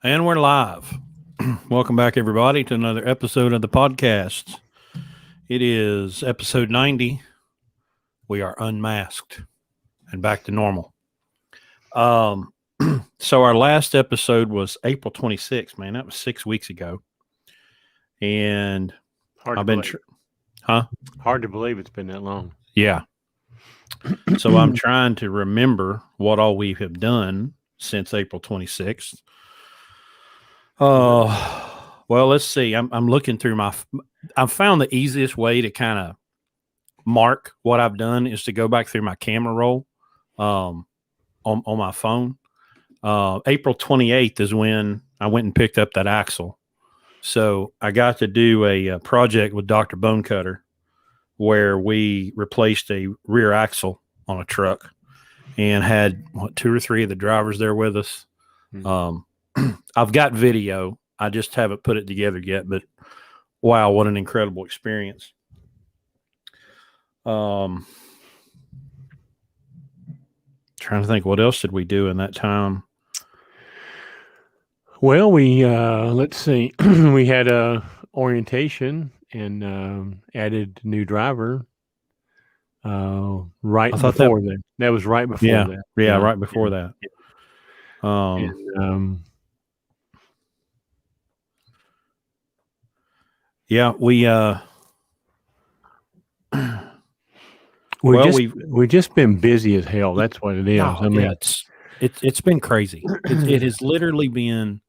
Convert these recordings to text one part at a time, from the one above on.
And we're live. Welcome back, everybody, to another episode of the podcast. It is episode 90. We are unmasked and back to normal. So our last episode was April 26th, man. That was 6 weeks ago. And Hard I've to been, believe. Hard to believe it's been that long. Yeah. So I'm trying to remember what all we have done since April 26th. Well, let's see. I'm looking through I've found the easiest way to kind of mark what I've done is to go back through my camera roll, on my phone. April 28th is when I went and picked up that axle. So I got to do a project with Dr. Bonecutter where we replaced a rear axle on a truck and had 2 or 3 of the drivers there with us. I've got video. I just haven't put it together yet, but wow, what an incredible experience. Trying to think, what else did we do in that time? Well, we let's see. We had a orientation and added new driver right before that. That was right before that. Yeah, right before that. Yeah, we've just been busy as hell. That's what it is. I mean, it's been crazy. It has literally been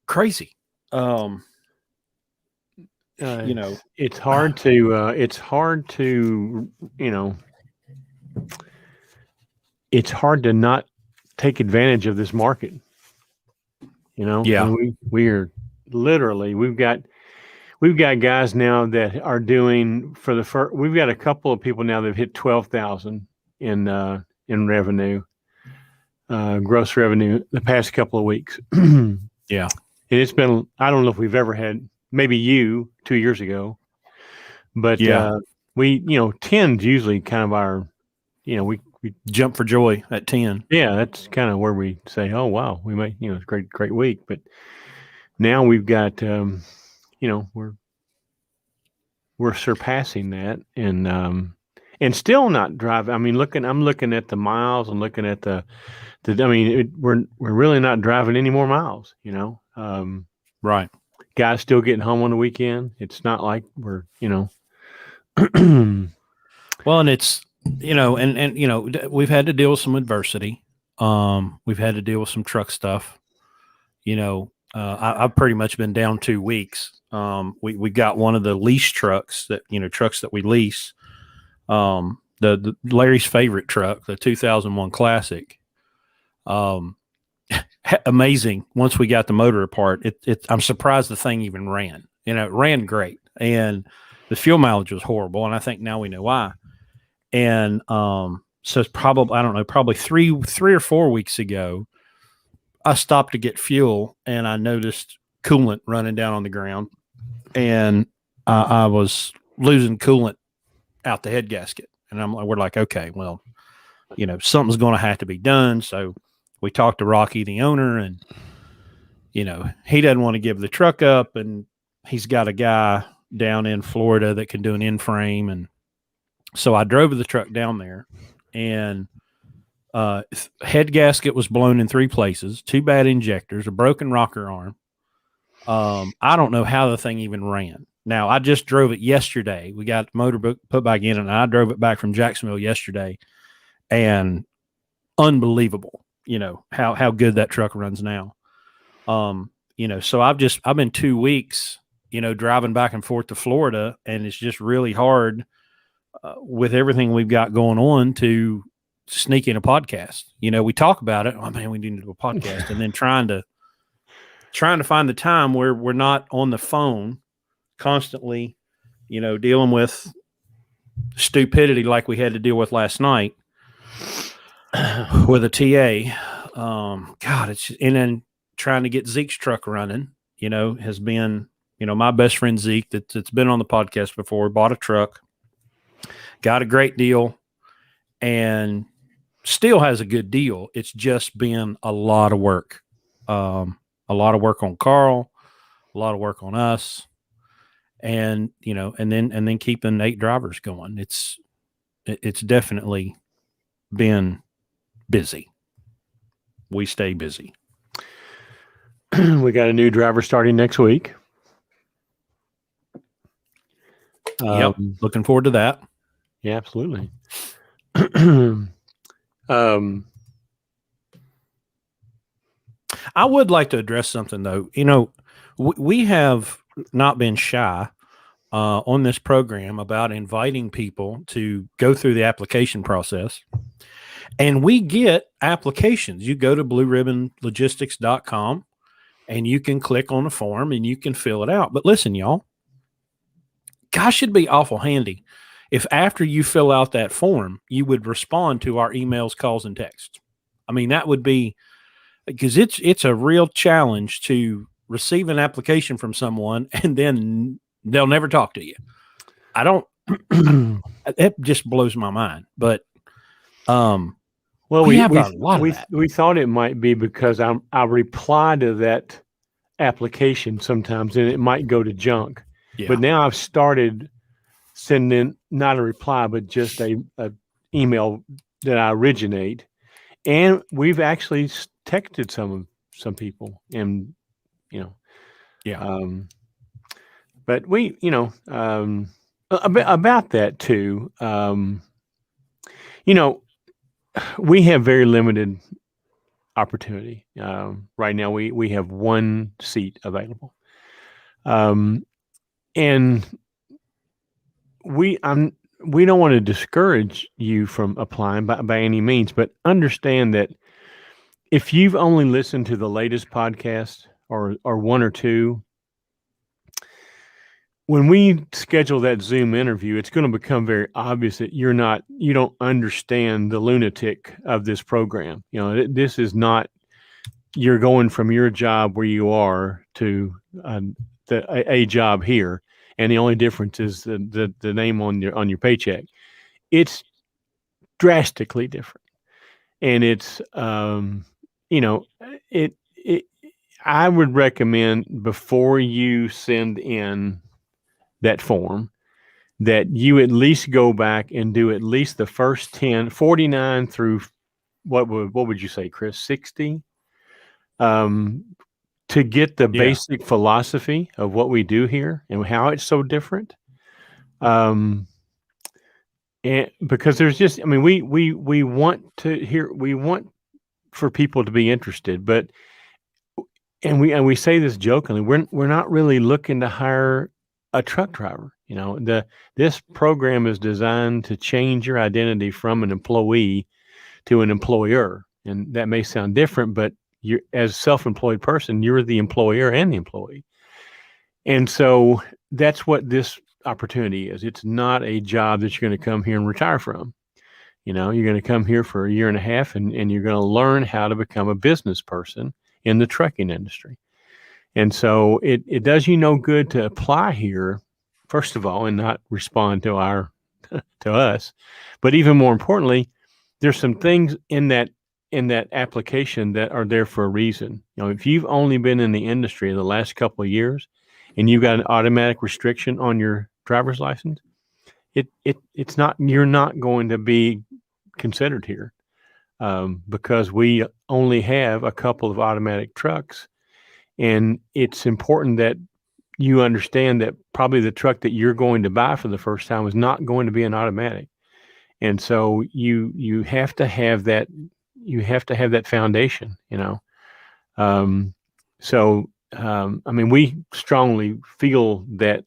crazy. It's hard to it's hard to not take advantage of this market. Yeah. And we're literally we've got guys now that are doing for the first. We've got a couple of people now that have hit 12,000 in revenue, gross revenue the past couple of weeks. Yeah, and it's been. I don't know if we've ever had. Maybe you 2 years ago, but we 10's usually kind of our. We jump for joy at 10. Yeah, that's kind of where we say, oh wow, we might it's a great week, but now we've got we're surpassing that and still not driving. I mean, I'm looking at the miles. I'm looking at we're really not driving any more miles. Right. Guys still getting home on the weekend. It's not like we're well, and it's we've had to deal with some adversity. We've had to deal with some truck stuff. I've pretty much been down 2 weeks. We got one of the lease trucks that we lease. The Larry's favorite truck, the 2001 Classic. Amazing. Once we got the motor apart, I'm surprised the thing even ran. It ran great, and the fuel mileage was horrible. And I think now we know why. And so it's probably 3 or 4 weeks ago, I stopped to get fuel and I noticed coolant running down on the ground, and I was losing coolant out the head gasket. And we're like, okay, well, something's going to have to be done. So we talked to Rocky, the owner, and, he doesn't want to give the truck up, and he's got a guy down in Florida that can do an in-frame. And so I drove the truck down there, and head gasket was blown in 3 places, 2 bad injectors, a broken rocker arm. I don't know how the thing even ran. Now, I just drove it yesterday. We got the motor put back in, and I drove it back from Jacksonville yesterday, and unbelievable, how good that truck runs now. So I've been 2 weeks, driving back and forth to Florida, and it's just really hard with everything we've got going on to sneak in a podcast. We talk about it. Oh man, we need to do a podcast, and then trying to find the time where we're not on the phone constantly, dealing with stupidity like we had to deal with last night with a TA. And then trying to get Zeke's truck running, has been, my best friend Zeke that's been on the podcast before, bought a truck, got a great deal, and still has a good deal. It's just been a lot of work. a lot of work on Carl, a lot of work on us, and and then keeping 8 drivers going. It's definitely been busy. We stay busy. We got a new driver starting next week. Yep, looking forward to that. Yeah, absolutely. I would like to address something though. We have not been shy on this program about inviting people to go through the application process. And we get applications. You go to blueribbonlogistics.com and you can click on the form and you can fill it out. But listen, y'all, gosh, it'd be awful handy if after you fill out that form, you would respond to our emails, calls, and texts. I mean, that would be, because it's a real challenge to receive an application from someone and then they'll never talk to you. I don't, it just blows my mind. But, well, we have a lot of that. We thought it might be because I reply to that application sometimes and it might go to junk. Yeah. But now I've started sending not a reply, but just a email that I originate. And we've actually texted some people, and yeah. But we, about that too. We have very limited opportunity. Right now, we have 1 seat available, and we don't want to discourage you from applying by any means, but understand that if you've only listened to the latest podcast or 1 or 2, when we schedule that Zoom interview, it's going to become very obvious that you don't understand the lunatic of this program. This is not, you're going from your job where you are to a job here. And the only difference is the name on your paycheck. It's drastically different. And it's, I would recommend before you send in that form that you at least go back and do at least the first 49 through what would you say, Chris, 60, to get the basic philosophy of what we do here and how it's so different. And because there's just, we want for people to be interested, but we say this jokingly, we're not really looking to hire a truck driver. This program is designed to change your identity from an employee to an employer. And that may sound different, but you're, as a self-employed person, you're the employer and the employee. And so that's what this opportunity is. It's not a job that you're going to come here and retire from. You're going to come here for a year and a half and you're going to learn how to become a business person in the trucking industry. And so it does you no good to apply here, first of all, and not respond to us. But even more importantly, there's some things in that application that are there for a reason. If you've only been in the industry the last couple of years and you've got an automatic restriction on your driver's license, it's not, you're not going to be considered here, because we only have a couple of automatic trucks. And it's important that you understand that probably the truck that you're going to buy for the first time is not going to be an automatic. And so you have to have that, foundation, we strongly feel that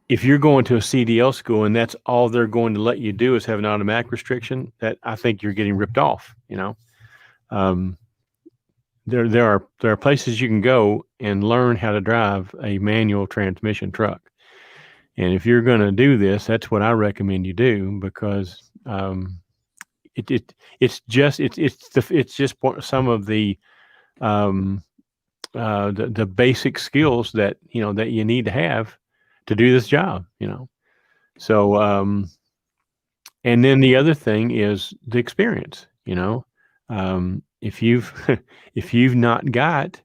if you're going to a CDL school and that's all they're going to let you do is have an automatic restriction, that I think you're getting ripped off, There are places you can go and learn how to drive a manual transmission truck. And if you're going to do this, that's what I recommend you do, because it's just some of the basic skills that you need to have to do this job. So and then the other thing is the experience. if you've if you've not got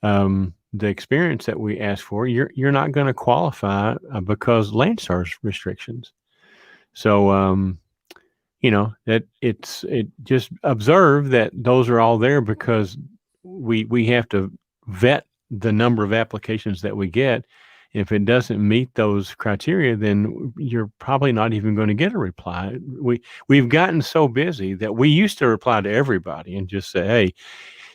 the experience that we ask for, you're not going to qualify because Landstar's restrictions. So that it just observe that those are all there because we have to vet the number of applications that we get. If it doesn't meet those criteria, then you're probably not even going to get a reply. We've gotten so busy that we used to reply to everybody and just say, hey,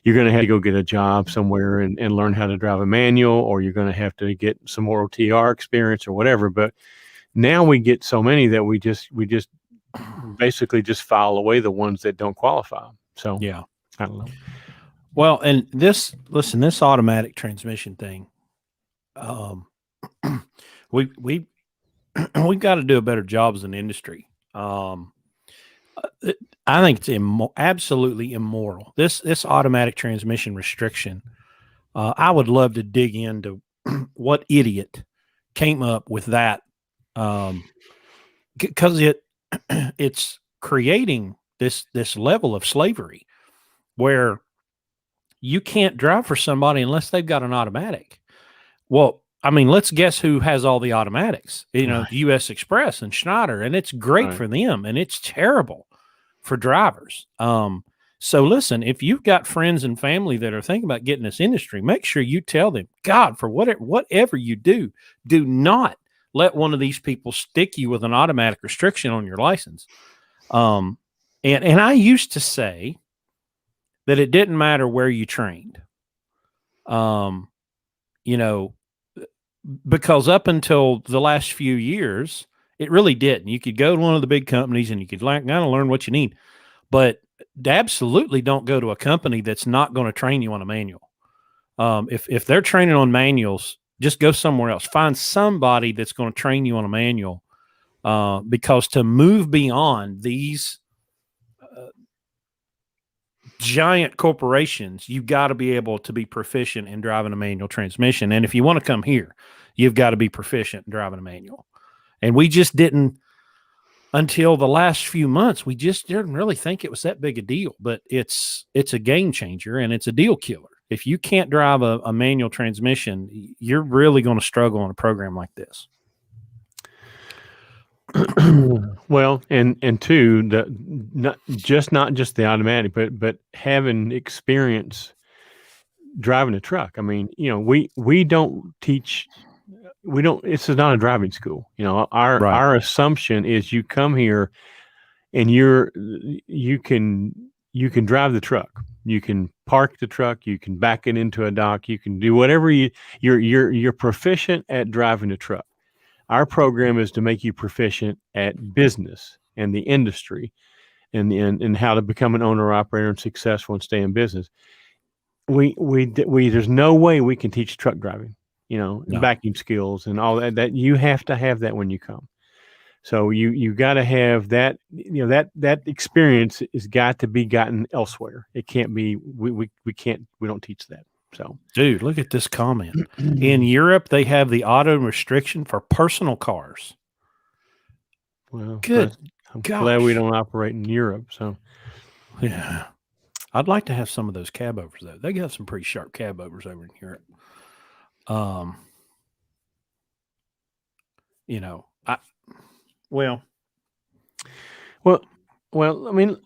you're going to have to go get a job somewhere and learn how to drive a manual, or you're going to have to get some more OTR experience or whatever. But now we get so many that we just basically just file away the ones that don't qualify. So yeah, I don't know. Well, and this automatic transmission thing, we we've got to do a better job as an industry. I think it's absolutely immoral. This automatic transmission restriction. I would love to dig into what idiot came up with that, because it's creating this level of slavery where you can't drive for somebody unless they've got an automatic. Well, I mean, let's guess who has all the automatics. Right. U.S. Express and Schneider, and it's great Right. for them, and it's terrible for drivers. So listen, if you've got friends and family that are thinking about getting this industry, make sure you tell them, God, for whatever you do not let one of these people stick you with an automatic restriction on your license. And I used to say that it didn't matter where you trained. Because up until the last few years, it really didn't. You could go to one of the big companies and you could kind of learn what you need, but absolutely don't go to a company that's not going to train you on a manual. If they're training on manuals, just go somewhere else. Find somebody that's going to train you on a manual, because to move beyond these giant corporations, you've got to be able to be proficient in driving a manual transmission. And if you want to come here, you've got to be proficient in driving a manual. And we just didn't, until the last few months, we just didn't really think it was that big a deal. But it's a game changer and it's a deal killer. If you can't drive a manual transmission, you're really going to struggle on a program like this. Well, and two, not just the automatic, but having experience driving a truck. I mean, we don't teach. This is not a driving school. Our assumption is you come here and you can drive the truck. You can park the truck. You can back it into a dock. You can do whatever you're proficient at driving a truck. Our program is to make you proficient at business and the industry, and how to become an owner operator and successful and stay in business. We there's no way we can teach truck driving, No. vacuum skills and all that. That you have to have that when you come. So you got to have that. That experience has got to be gotten elsewhere. It can't be. We don't teach that. So, dude, look at this comment. In Europe, they have the auto restriction for personal cars. Well, good. I'm glad we don't operate in Europe. So, yeah, I'd like to have some of those cab overs though. They got some pretty sharp cab overs over in Europe. Well, I mean,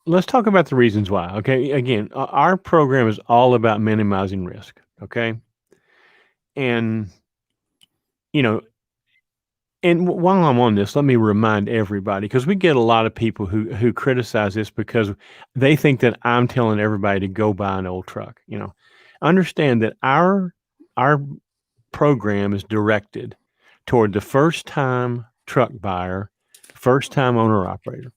let's talk about the reasons why. Okay. Again, our program is all about minimizing risk. Okay. And, and while I'm on this, let me remind everybody, because we get a lot of people who criticize this because they think that I'm telling everybody to go buy an old truck. Understand that our program is directed toward the first-time truck buyer, first-time owner-operator.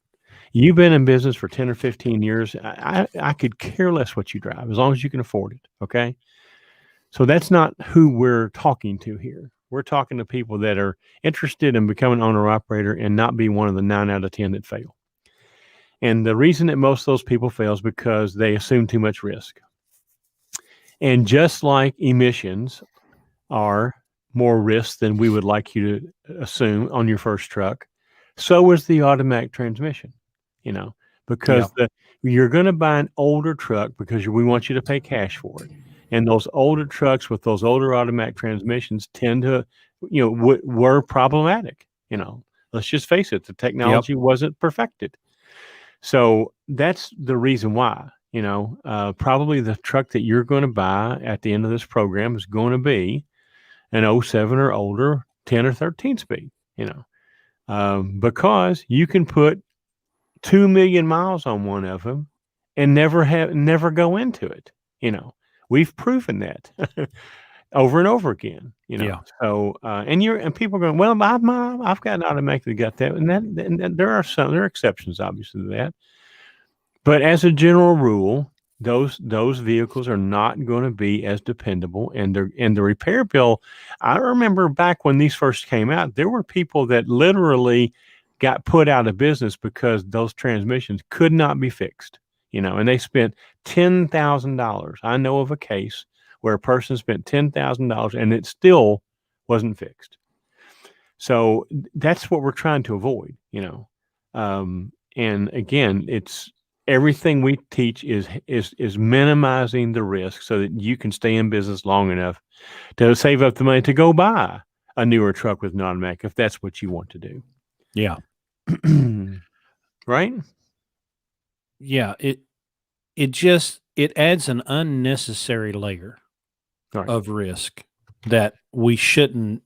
You've been in business for 10 or 15 years. I could care less what you drive as long as you can afford it, okay? So that's not who we're talking to here. We're talking to people that are interested in becoming an owner-operator and not be one of the 9 out of 10 that fail. And the reason that most of those people fail is because they assume too much risk. And just like emissions are more risk than we would like you to assume on your first truck, so is the automatic transmission. because you're going to buy an older truck because we want you to pay cash for it. And those older trucks with those older automatic transmissions tend to, were problematic. Let's just face it, the technology wasn't perfected. So that's the reason why, probably the truck that you're going to buy at the end of this program is going to be an 07 or older 10 or 13 speed, because you can put 2 million miles on one of them and never go into it. We've proven that over and over again. So and people are going, well, I've got an automatic that got that, and there are exceptions obviously to that. But as a general rule, those vehicles are not going to be as dependable, and the repair bill. I remember back when these first came out, there were people that literally got put out of business because those transmissions could not be fixed, and they spent $10,000. I know of a case where a person spent $10,000 and it still wasn't fixed. So that's what we're trying to avoid, and again, it's everything we teach is minimizing the risk so that you can stay in business long enough to save up the money to go buy a newer truck with non-mech if that's what you want to do. Yeah. Right? Yeah. It adds an unnecessary layer of risk that we shouldn't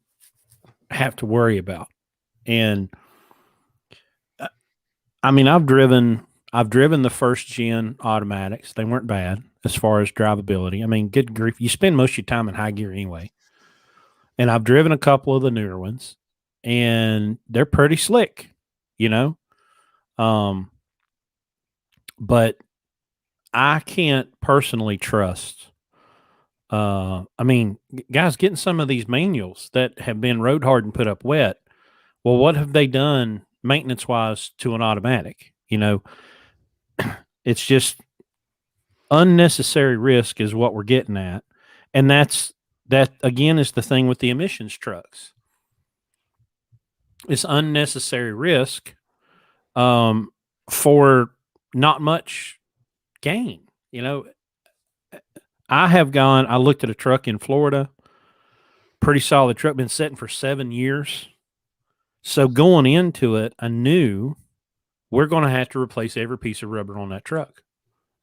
have to worry about. And I mean, I've driven the first gen automatics. They weren't bad as far as drivability. I mean, good grief, you spend most of your time in high gear anyway. And I've driven a couple of the newer ones, and they're pretty slick, but I can't personally trust. I mean, guys, getting some of these manuals that have been road hard and put up wet. Well, what have they done maintenance wise to an automatic? It's just unnecessary risk is what we're getting at. And that again is the thing with the emissions trucks. It's unnecessary risk for not much gain. I looked at a truck in Florida, pretty solid truck, been sitting for 7 years. So going into it, I knew we're going to have to replace every piece of rubber on that truck.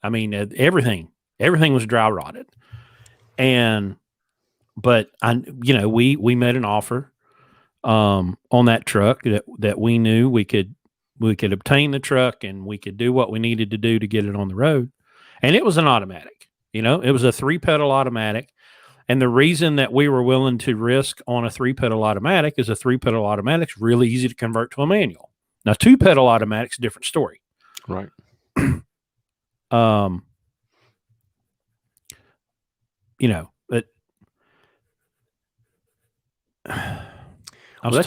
I mean, everything was dry rotted. But we made an offer on that truck that we knew we could obtain the truck and we could do what we needed to do to get it on the road. And it was an automatic, it was a 3-pedal automatic. And the reason that we were willing to risk on a 3-pedal automatic is a 3-pedal automatic's really easy to convert to a manual. Now, 2-pedal automatic's a different story. Right. That's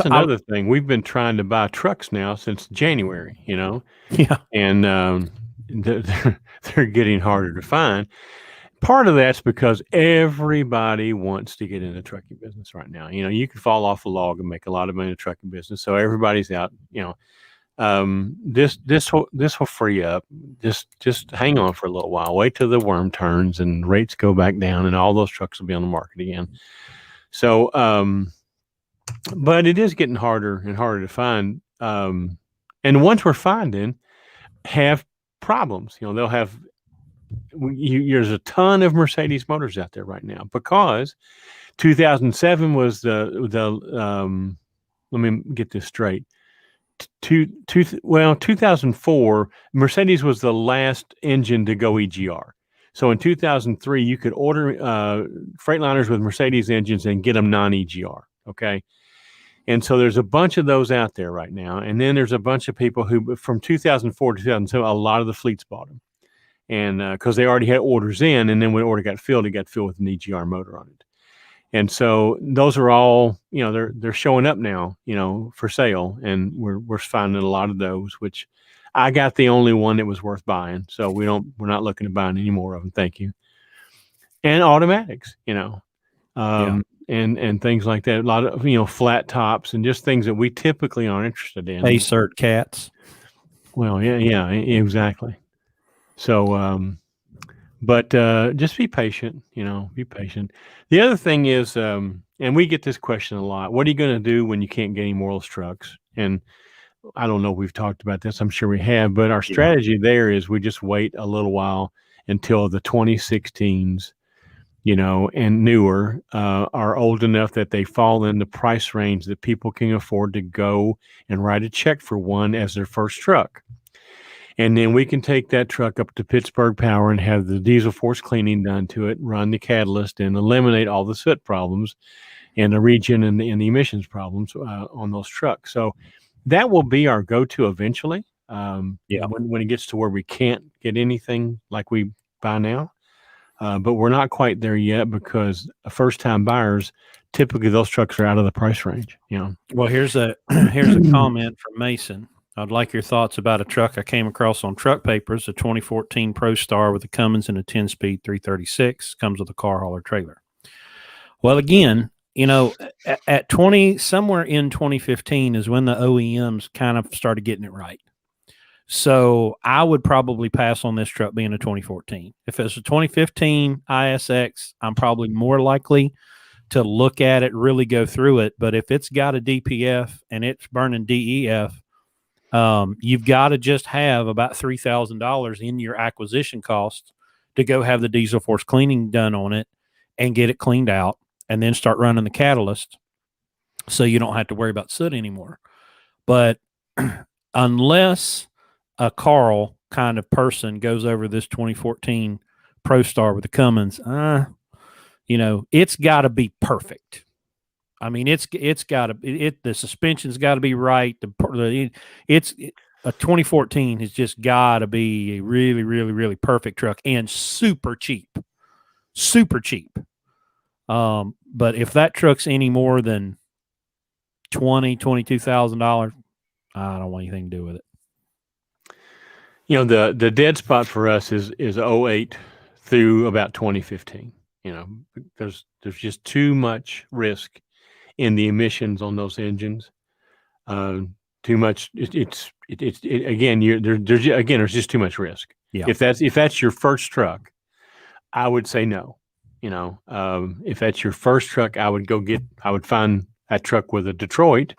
another thing. We've been trying to buy trucks now since January, Yeah. And they're getting harder to find. Part of that's because everybody wants to get in the trucking business right now. You can fall off a log and make a lot of money in the trucking business. So everybody's out, this will free up. Just hang on for a little while. Wait till the worm turns and rates go back down and all those trucks will be on the market again. So, but it is getting harder and harder to find. And the ones we're finding have problems. They'll have, there's a ton of Mercedes motors out there right now because 2007 was the let me get this straight. 2004, Mercedes was the last engine to go EGR. So in 2003, you could order Freightliners with Mercedes engines and get them non-EGR. Okay. And so there's a bunch of those out there right now. And then there's a bunch of people who, from 2004 to 2007, a lot of the fleets bought them. And because they already had orders in, and then when the order got filled, it got filled with an EGR motor on it. And so those are all, they're showing up now, for sale, and we're finding a lot of those. Which I got the only one that was worth buying, so we're not looking to buy any more of them. Thank you. And automatics, and things like that. A lot of flat tops and just things that we typically aren't interested in. A-cert cats. Well, yeah, exactly. So, but just be patient, be patient. The other thing is, and we get this question a lot, what are you going to do when you can't get any more of those trucks? And I don't know if we've talked about this. I'm sure we have, but our strategy there is we just wait a little while until the 2016s, and newer are old enough that they fall in the price range that people can afford to go and write a check for one as their first truck. And then we can take that truck up to Pittsburgh Power and have the diesel force cleaning done to it, run the catalyst, and eliminate all the soot problems and the regen and the emissions problems on those trucks. So that will be our go-to eventually. When it gets to where we can't get anything like we buy now. But we're not quite there yet because first-time buyers, typically those trucks are out of the price range. Well, here's a comment from Mason. I'd like your thoughts about a truck I came across on Truck Papers, a 2014 Pro Star with a Cummins and a 10-speed 336, comes with a car hauler trailer. Well, again, at 20, somewhere in 2015 is when the OEMs kind of started getting it right. So I would probably pass on this truck being a 2014. If it's a 2015 ISX, I'm probably more likely to look at it, really go through it. But if it's got a DPF and it's burning DEF, you've got to just have about $3,000 in your acquisition cost to go have the diesel force cleaning done on it and get it cleaned out and then start running the catalyst so you don't have to worry about soot anymore. But unless a Carl kind of person goes over this 2014 Pro Star with the Cummins, it's got to be perfect. I mean, it's got to the suspension's got to be right. It's a 2014 has just got to be a really, really, really perfect truck and super cheap. But if that truck's any more than $22,000, I don't want anything to do with it. The dead spot for us is 08 through about 2015. There's just too much risk in the emissions on those engines. Too much. There's just too much risk. Yeah. If that's your first truck, I would say no. If that's your first truck, I would find that truck with a Detroit,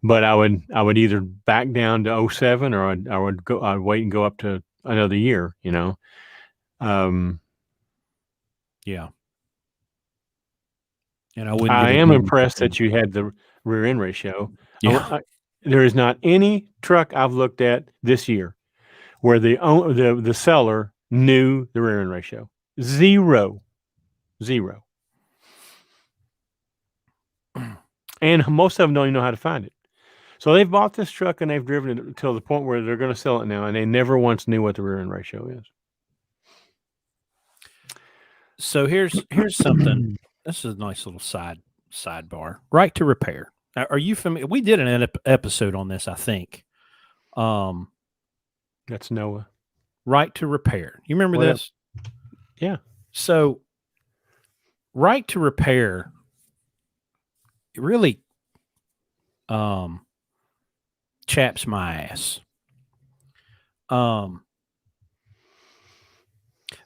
but I would either back down to 07 or I'd wait and go up to another year. Yeah. And I am impressed that you had the rear end ratio. Yeah. There is not any truck I've looked at this year where the seller knew the rear end ratio. Zero. And most of them don't even know how to find it. So they've bought this truck and they've driven it until the point where they're going to sell it now, and they never once knew what the rear end ratio is. So here's something. This is a nice little sidebar. Right to repair. Now, are you familiar? We did an episode on this, I think. That's Noah. Right to repair. You remember this? Yeah. So right to repair, it really chaps my ass.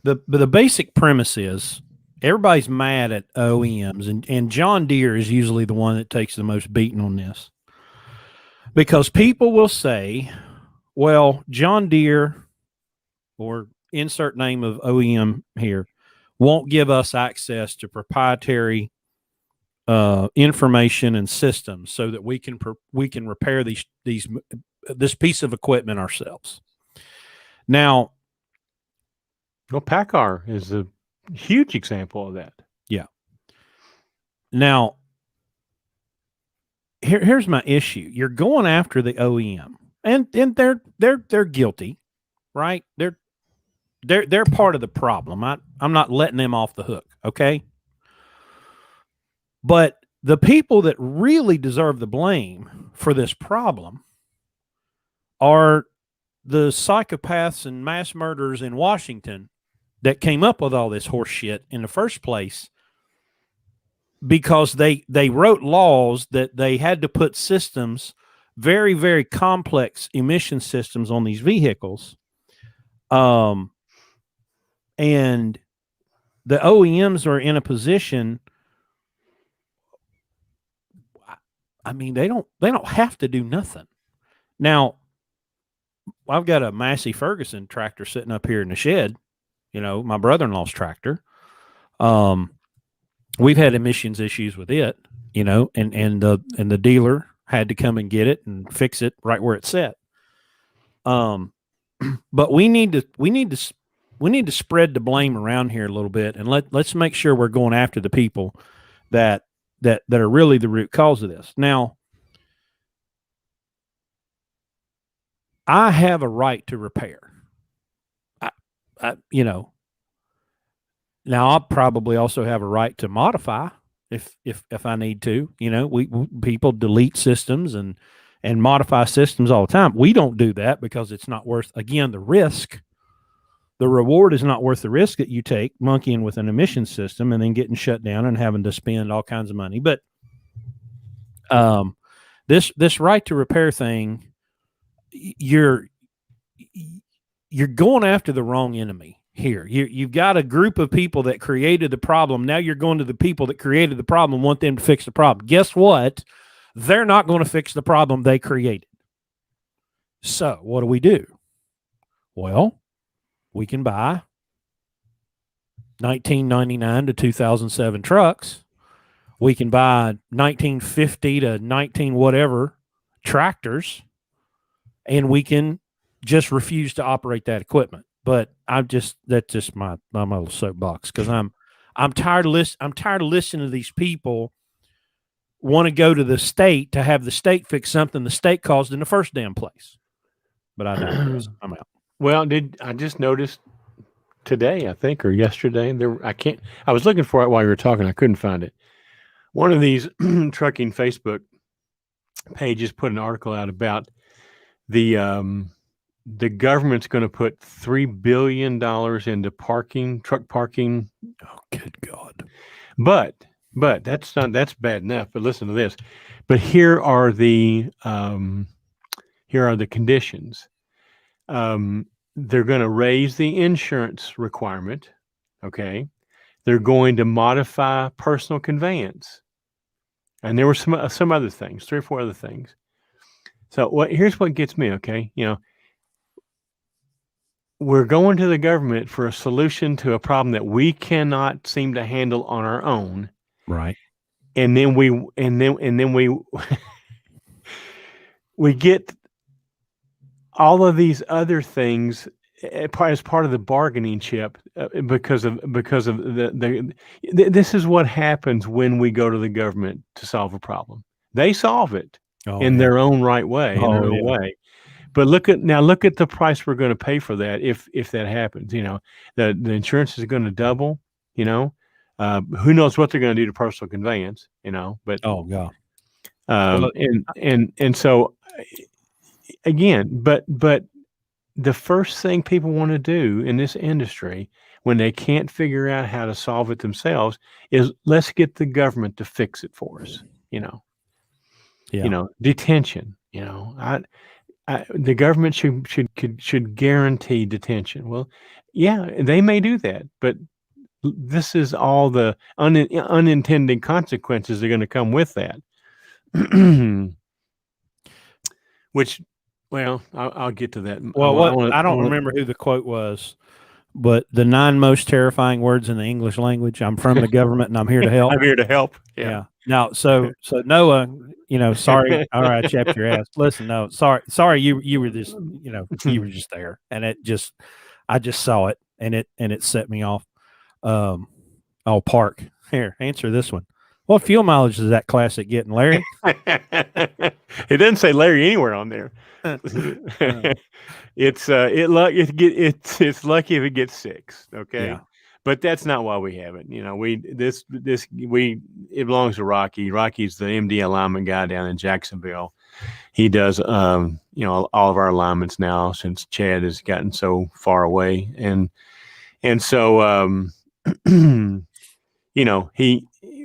The basic premise is everybody's mad at OEMs, and John Deere is usually the one that takes the most beating on this, because people will say, well, John Deere, or insert name of OEM here, won't give us access to proprietary information and systems so that we can repair this piece of equipment ourselves. Now, well, PACCAR is a huge example of that. Yeah. Now, here's my issue. You're going after the OEM, and they're guilty, right? They're part of the problem. I'm not letting them off the hook, okay? But the people that really deserve the blame for this problem are the psychopaths and mass murderers in Washington that came up with all this horse shit in the first place, because they wrote laws that they had to put systems very, very complex emission systems on these vehicles. And the OEMs are in a position. I mean, they don't have to do nothing. Now, I've got a Massey Ferguson tractor sitting up here in the shed, my brother-in-law's tractor. We've had emissions issues with it, and the dealer had to come and get it and fix it right where it's set. But we need to spread the blame around here a little bit, and let's make sure we're going after the people that are really the root cause of this. Now, I have a right to repair. Now I'll probably also have a right to modify if I need to. People delete systems and modify systems all the time. We don't do that because it's not worth, again, the risk. The reward is not worth the risk that you take monkeying with an emission system and then getting shut down and having to spend all kinds of money. But this right to repair thing, you're going after the wrong enemy here. You've got a group of people that created the problem. Now you're going to the people that created the problem, want them to fix the problem. Guess what? They're not going to fix the problem they created. So what do? Well, we can buy 1999 to 2007 trucks. We can buy 1950 to 19 whatever tractors, and we can just refuse to operate that equipment. But that's just my little soapbox, because I'm tired of listening to these people want to go to the state to have the state fix something the state caused in the first damn place. But I'm out. Well, I just noticed today, I think, or yesterday, I was looking for it while you were talking. I couldn't find it. One of these trucking Facebook pages put an article out about the government's going to put $3 billion into truck parking. Oh, good God. But that's bad enough. But listen to this. But here are the conditions. They're going to raise the insurance requirement. Okay. They're going to modify personal conveyance. And there were some other things, 3 or 4 other things. So here's what gets me. Okay. We're going to the government for a solution to a problem that we cannot seem to handle on our own. Right. And then we we get all of these other things as part of the bargaining chip because of this is what happens when we go to the government to solve a problem. They solve it in their own right way, way. But look at the price we're going to pay for that if that happens. The insurance is going to double. Who knows what they're going to do to personal conveyance? But oh God. And so again, but the first thing people want to do in this industry when they can't figure out how to solve it themselves is let's get the government to fix it for us. Detention. The government should guarantee detention. Well, yeah, they may do that, but this is all the unintended consequences that are going to come with that. Which, well, I'll get to that. Well, I don't remember who the quote was, but the 9 most terrifying words in the English language. I'm from the government and I'm here to help. I'm here to help. Yeah. Now, so Noah, sorry. All right, I chapped your ass. Listen, no, sorry. You were just, you were just there, and I just saw it, and it set me off. Park. Here, answer this one. What fuel mileage is that classic getting, Larry? It doesn't say Larry anywhere on there. It's lucky if it gets 6. Okay. Yeah. But that's not why we have it. It belongs to Rocky. Rocky's the MD alignment guy down in Jacksonville. He does, all of our alignments now since Chad has gotten so far away. And so,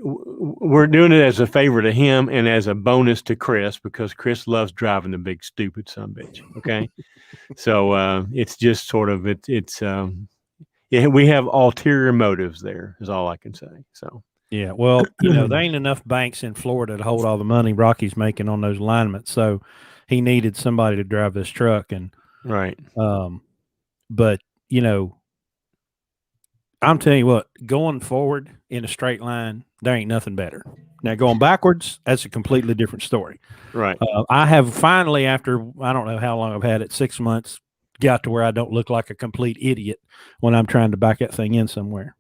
we're doing it as a favor to him and as a bonus to Chris, because Chris loves driving the big stupid sumbitch. Okay, so it's just sort of yeah, we have ulterior motives there, is all I can say. So Yeah, well, there ain't enough banks in Florida to hold all the money Rocky's making on those alignments, so he needed somebody to drive this truck, and right. but I'm telling you what, going forward in a straight line, there ain't nothing better. Now going backwards, that's a completely different story. Right. I have finally, after I don't know how long I've had it, 6 months, got to where I don't look like a complete idiot when I'm trying to back that thing in somewhere.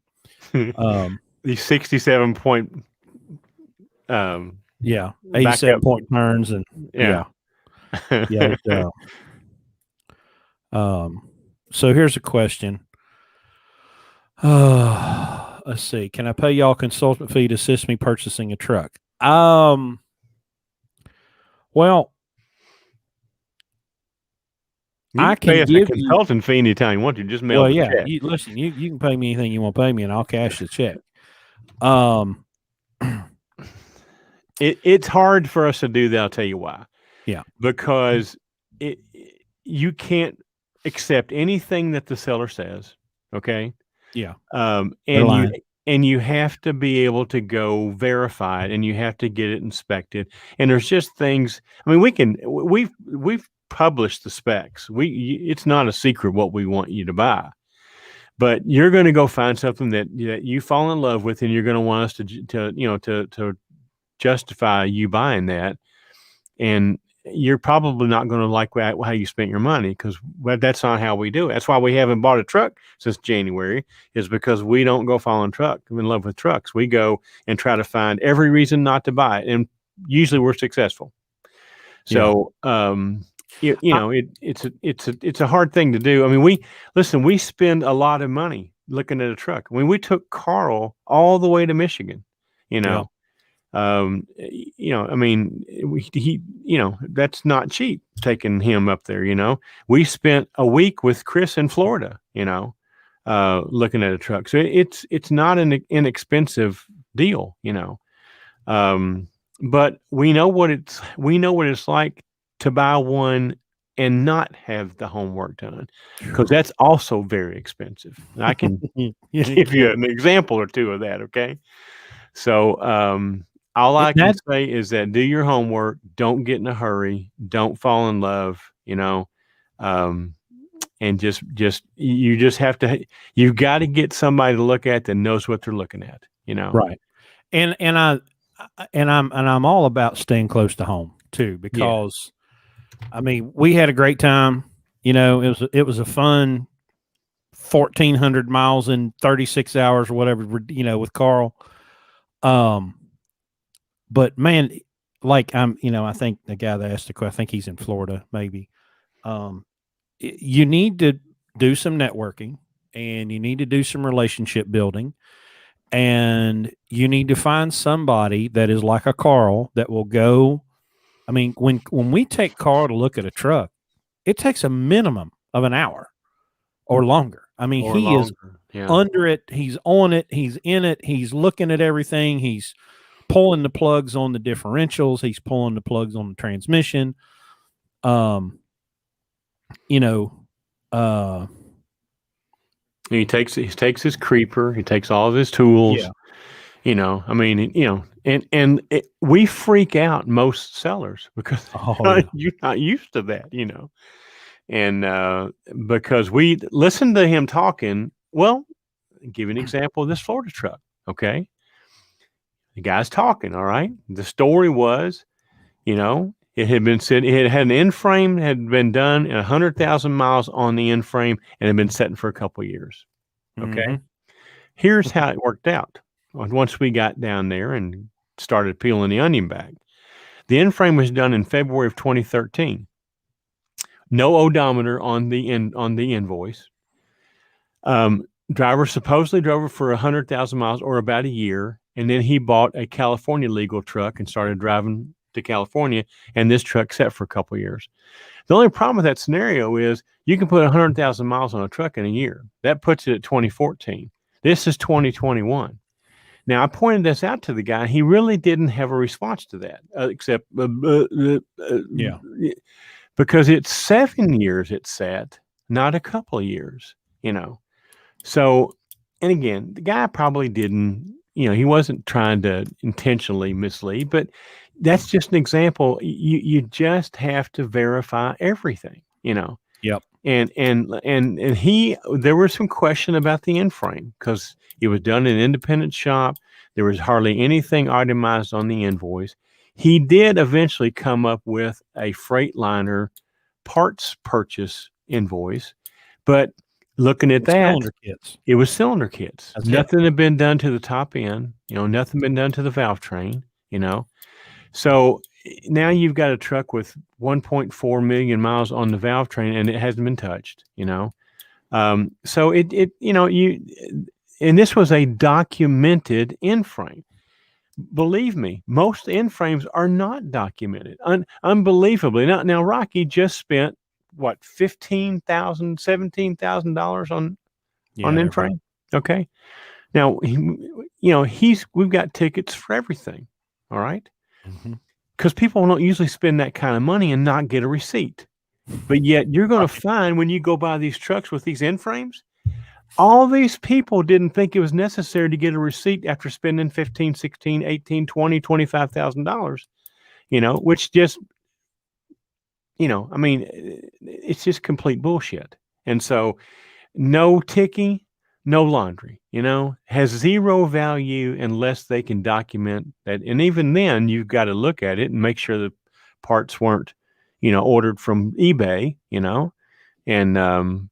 These 67 point, yeah, 87 point turns, and yeah. So here's a question. Let's see. Can I pay y'all consultant fee to assist me purchasing a truck? Well, I can give a consultant fee anytime you want to. Just mail the check. Listen, you can pay me anything you want to pay me, and I'll cash the check. It's hard for us to do that. I'll tell you why. Yeah, because you can't accept anything that the seller says. Okay. Yeah. And you have to be able to go verify it, and you have to get it inspected. And there's just things. I mean, we've published the specs. It's not a secret what we want you to buy, but you're going to go find something that you fall in love with, and you're going to want us to justify you buying that. And you're probably not going to like how you spent your money, because that's not how we do it. That's why we haven't bought a truck since January, is because we don't go fall in love with trucks. We go and try to find every reason not to buy it, and usually we're successful. So, it's a hard thing to do. I mean, we spend a lot of money looking at a truck. I mean, we took Carl all the way to Michigan, I mean, that's not cheap taking him up there. We spent a week with Chris in Florida, looking at a truck. So it's not an inexpensive deal, but we know what it's like to buy one and not have the homework done, because that's also very expensive. And I can give you an example or two of that. Okay. So, all I can say is that do your homework. Don't get in a hurry. Don't fall in love, and you've got to get somebody to look at that knows what they're looking at, Right. And I'm all about staying close to home too, because I mean, we had a great time. It was a fun 1,400 miles in 36 hours or whatever, with Carl. But man, like I think the guy that asked the question, I think he's in Florida, maybe. You need to do some networking, and you need to do some relationship building, and you need to find somebody that is like a Carl that will go. I mean, when we take Carl to look at a truck, it takes a minimum of an hour or longer. I mean, he is under it. He's on it. He's in it. He's looking at everything. He's pulling the plugs on the differentials. He's pulling the plugs on the transmission. He takes his creeper. He takes all of his tools. Yeah. I mean, we freak out most sellers because you're not used to that, and because we listen to him talking. Well, give you an example of this Florida truck. Okay. The guy's talking. All right. The story was, it had been said, it had an end frame, had been done 100,000 miles on the end frame, and had been sitting for a couple of years. Okay. Mm-hmm. Here's how it worked out. Once we got down there and started peeling the onion back, the end frame was done in February of 2013. No odometer on the invoice. Driver supposedly drove it for 100,000 miles or about a year. And then he bought a California legal truck and started driving to California. And this truck sat for a couple of years. The only problem with that scenario is you can put 100,000 miles on a truck in a year. That puts it at 2014. This is 2021. Now, I pointed this out to the guy. He really didn't have a response to that, except Yeah. because it's 7 years it sat, not a couple of years, you know. So, and again, the guy probably didn't, he wasn't trying to intentionally mislead, but that's just an example. You just have to verify everything, Yep. and there was some question about the end frame because it was done in an independent shop. There was hardly anything itemized on the invoice. He did eventually come up with a Freightliner parts purchase invoice, but looking at that, Cylinder kits. it was cylinder kits. That's it. Nothing had been done to the top end, nothing been done to the valve train, So now you've got a truck with 1.4 million miles on the valve train and it hasn't been touched, So and this was a documented end frame. Believe me, most end frames are not documented. Unbelievably. Now Rocky just spent what, $15,000, $17,000 on end frame. Okay. Now, we've got tickets for everything. All right. Because people don't usually spend that kind of money and not get a receipt. But yet you're going to find when you go buy these trucks with these end frames, all these people didn't think it was necessary to get a receipt after spending $15, $16, $18, $20, $25,000, which just, it's just complete bullshit. And so no ticking, no laundry, has zero value unless they can document that. And even then you've got to look at it and make sure the parts weren't, ordered from eBay, and,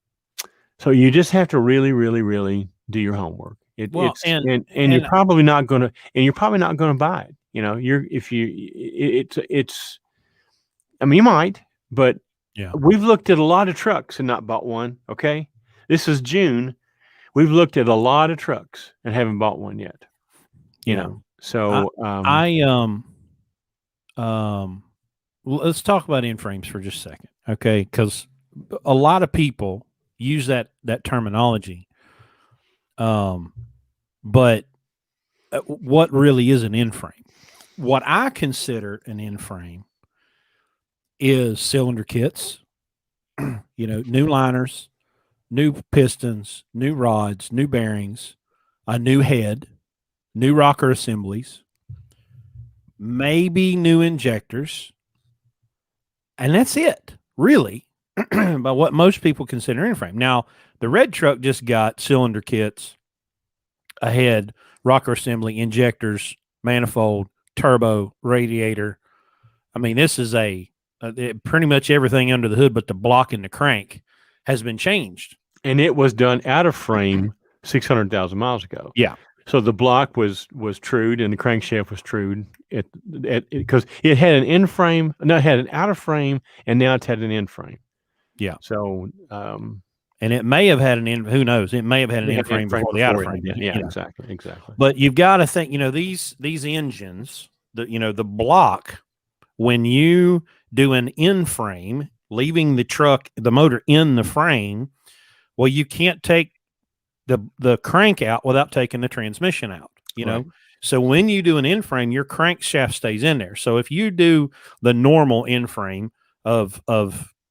so you just have to really, really, really do your homework. You're probably not going to, buy it. You might, but we've looked at a lot of trucks and not bought one. Okay. This is June. We've looked at a lot of trucks and haven't bought one yet. So let's talk about end frames for just a second. Okay. Because a lot of people use that terminology. But what really is an end frame? What I consider an end frame is cylinder kits, new liners, new pistons, new rods, new bearings, a new head, new rocker assemblies, maybe new injectors. And that's it, really. By what most people consider end frame. Now, the red truck just got cylinder kits, a head, rocker assembly, injectors, manifold, turbo, radiator. I mean, this is pretty much everything under the hood, but the block and the crank has been changed. And it was done out of frame 600,000 miles ago. Yeah. So the block was trued and the crankshaft was trued because it had an in frame, no, it had an out of frame, and now it's had an in frame. Yeah. So, and it may have had who knows? It may have had an in frame before the out of frame. Yeah, exactly. But you've got to think, these engines, the block, when you do an in frame, leaving the motor in the frame, well, you can't take the crank out without taking the transmission out, Right. So when you do an in frame, your crankshaft stays in there. So if you do the normal in frame of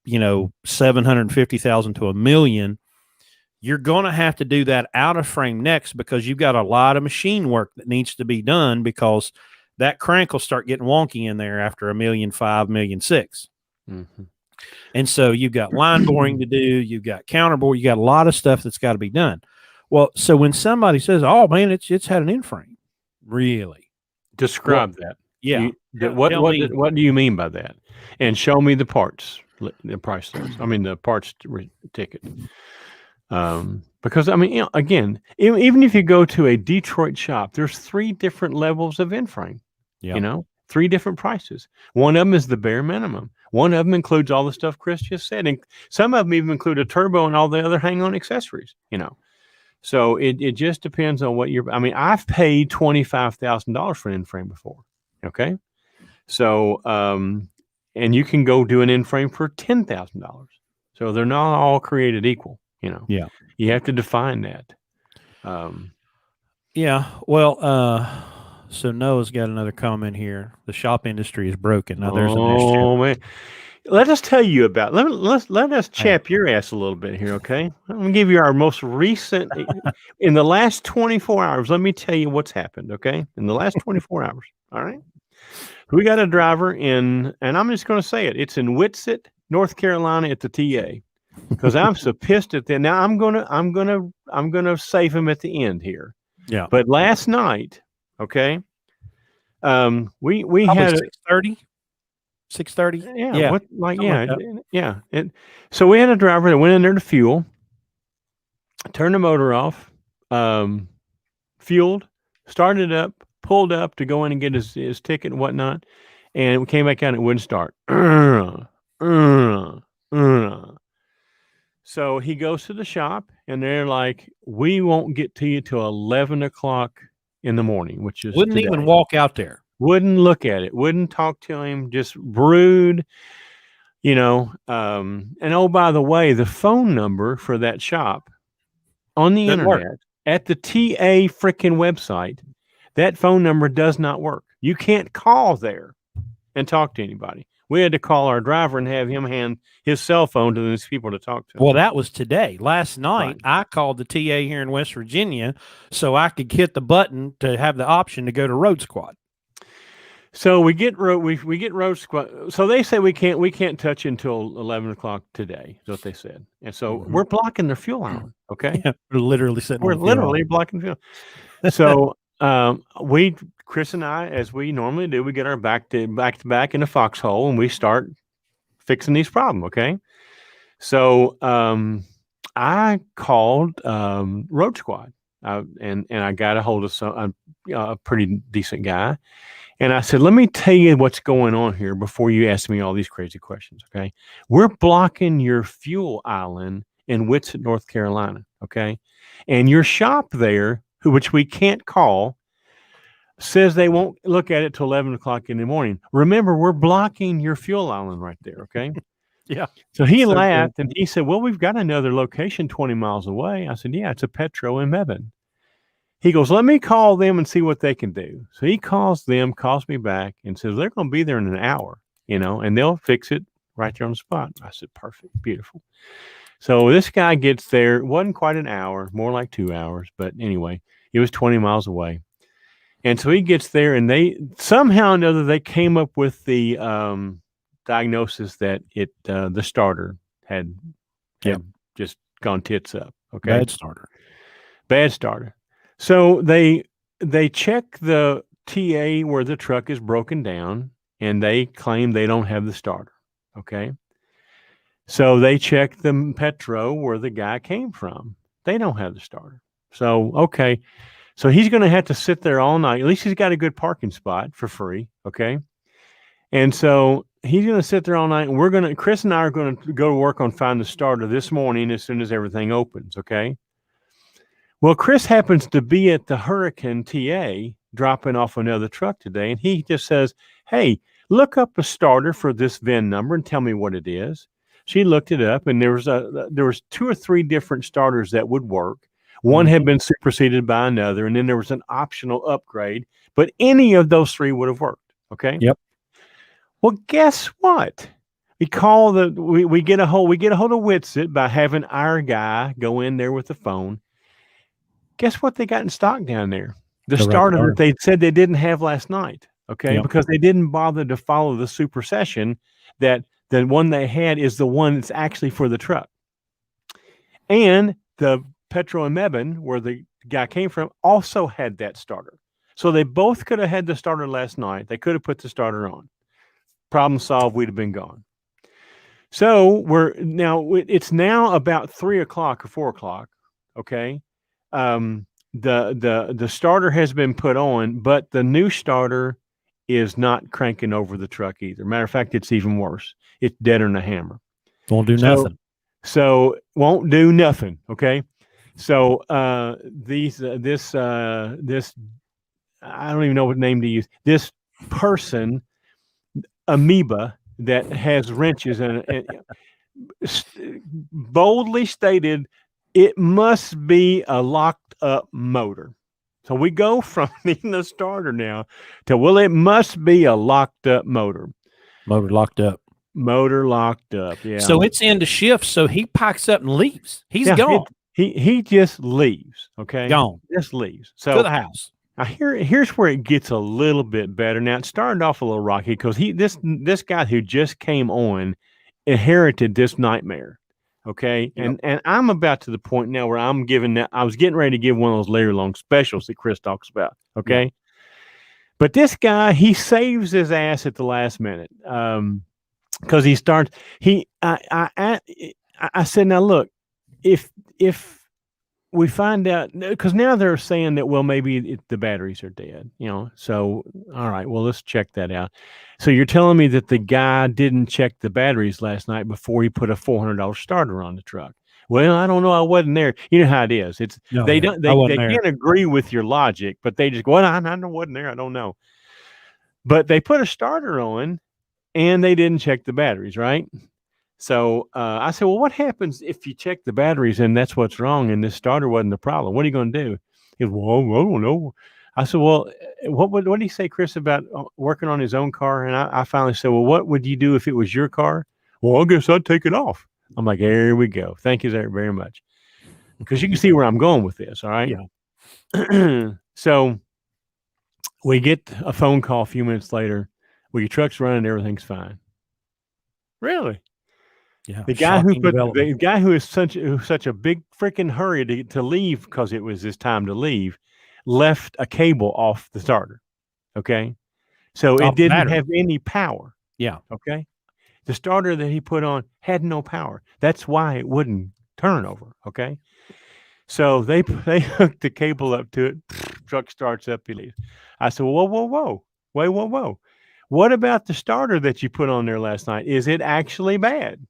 750,000 to $1 million, you're going to have to do that out of frame next because you've got a lot of machine work that needs to be done because that crank will start getting wonky in there after $1.5 million, $1.6 million. Mm-hmm. And so you've got line boring to do, you've got counterbore, you got a lot of stuff that's got to be done. Well, so when somebody says, "Oh man, it's had an in frame," really describe that. Yeah. What do you mean by that? And show me the parts, the price list. I mean, the parts ticket. Because again, even if you go to a Detroit shop, there's 3 different levels of in frame. Yeah. 3 different prices. One of them is the bare minimum. One of them includes all the stuff Chris just said, and some of them even include a turbo and all the other hang-on accessories. So it just depends on what I've paid $25,000 for an in frame before. Okay, so and you can go do an in frame for $10,000. So they're not all created equal. Yeah, you have to define that. Yeah. Well, so Noah's got another comment here. The shop industry is broken. Now there's a nice joke. Oh man, let us tell you about. Let us Hey, chap your ass a little bit here, okay? I'm gonna give you our most recent in the last 24 hours. Let me tell you what's happened, okay? In the last 24 hours, all right. We got a driver in, and I'm just gonna say it. It's in Whitsett, North Carolina, at the TA. Because I'm so pissed at that. Now I'm gonna save him at the end here. yeah. But last night, okay, we Probably had 6:30. 6:30. yeah, Yeah. what like Something like yeah, that. yeah. So we had a driver that went in there to fuel, turned the motor off, um, fueled, started it up, pulled up to go in and get his ticket and whatnot, and we came back out and it wouldn't start. So he goes to the shop and they're like, we won't get to you till 11 o'clock in the morning, which is Wouldn't even today. walk out there. Wouldn't look at it, wouldn't talk to him, just rude, you know. And oh, by the way, the phone number for that shop on the Doesn't work. internet at the TA freaking website, that phone number does not work. You can't call there and talk to anybody. We had to call our driver and have him hand his cell phone to these people to talk to. Well, that was today. Last night, Right. I called the TA here in West Virginia so I could hit the button to have the option to go to Road Squad. So we get road squad. So they say we can't touch until 11 o'clock today. Is what they said. And so we're blocking their fuel island. Okay, Yeah, we're literally sitting we're on the fuel literally blocking fuel. So we Chris and I, as we normally do, we get our back to back in the foxhole and we start fixing these problems. Okay, so I called Road Squad and I got a hold of a pretty decent guy. And I said, let me tell you what's going on here before you ask me all these crazy questions. Okay. We're blocking your fuel island in Whitsett, North Carolina. Okay. And your shop there, which we can't call, says they won't look at it till 11 o'clock in the morning. Remember, we're blocking your fuel island right there. Okay. Yeah. So he So laughed cool. and he said, well, we've got another location 20 miles away. I said, yeah, it's a Petro in Mebane. He goes, let me call them and see what they can do. So he calls them, calls me back, and says they're going to be there in an hour, and they'll fix it right there on the spot. I said, perfect, beautiful. So this guy gets there. It wasn't quite an hour, more like 2 hours, but anyway, it was 20 miles away. And so he gets there, and they somehow or another they came up with the diagnosis that the starter had just gone tits up. Okay, bad starter. So they check the TA where the truck is broken down, and they claim they don't have the starter. Okay. So they check the Petro where the guy came from. They don't have the starter. So, okay. So he's going to have to sit there all night. At least he's got a good parking spot for free. Okay. And so he's going to sit there all night, and Chris and I are going to go to work on finding the starter this morning as soon as everything opens. Okay. Well, Chris happens to be at the Hurricane TA dropping off another truck today, and he just says, hey, look up a starter for this VIN number and tell me what it is. She looked it up, and there was 2 or 3 different starters that would work. One had been superseded by another, and then there was an optional upgrade, but any of those 3 would have worked. Okay. Yep. Well, guess what? We get a hold of Whitsett by having our guy go in there with the phone. Guess what they got in stock down there? The starter that they said they didn't have last night. Okay. Yep. Because they didn't bother to follow the super session that the one they had is the one that's actually for the truck. And the Petro in Mebane, where the guy came from, also had that starter. So they both could have had the starter last night. They could have put the starter on. Problem solved. We'd have been gone. So it's now about 3 o'clock or 4 o'clock. Okay. The starter has been put on, but the new starter is not cranking over the truck either. Matter of fact, it's even worse. It's deader than a hammer. Won't do nothing. So won't do nothing. Okay. So this I don't even know what name to use. This person, amoeba that has wrenches and boldly stated it must be a locked up motor. So we go from needing a starter now to, well, it must be a locked up motor. Motor locked up. Motor locked up. Yeah. So it's into shift. So he packs up and leaves. He's Yeah, gone. he just leaves. Okay. Gone. Just leaves. To So the house. here's where it gets a little bit better. Now it started off a little rocky because this guy who just came on inherited this nightmare. Okay. Yep. And I'm about to the point now where I was getting ready to give one of those Larry Long specials that Chris talks about. Okay. Yep. But this guy, he saves his ass at the last minute. Because he starts, I said, now look, if we find out, because now they're saying that, well, maybe the batteries are dead, so all right, well, let's check that out. So you're telling me that the guy didn't check the batteries last night before he put a $400 starter on the truck? Well, I don't know, I wasn't there. You know how it is. It's they can't agree with your logic, but they just go, well, I wasn't there, I don't know. But they put a starter on and they didn't check the batteries, right? So I said, well, what happens if you check the batteries and that's what's wrong and this starter wasn't the problem? What are you going to do? He goes, well, I don't know. I said, well, what did he say, Chris, about working on his own car? And I finally said, well, what would you do if it was your car? Well, I guess I'd take it off. I'm like, there we go. Thank you very much. Because you can see where I'm going with this, all right? Yeah. So we get a phone call a few minutes later. Well, your truck's running, everything's fine. Really? Yeah. The guy who is such a big freaking hurry to leave because it was his time to leave, left a cable off the starter. Okay. So it didn't have any power. Yeah. Okay. The starter that he put on had no power. That's why it wouldn't turn over. Okay. So they hooked the cable up to it. Truck starts up. He leaves. I said, whoa. What about the starter that you put on there last night? Is it actually bad?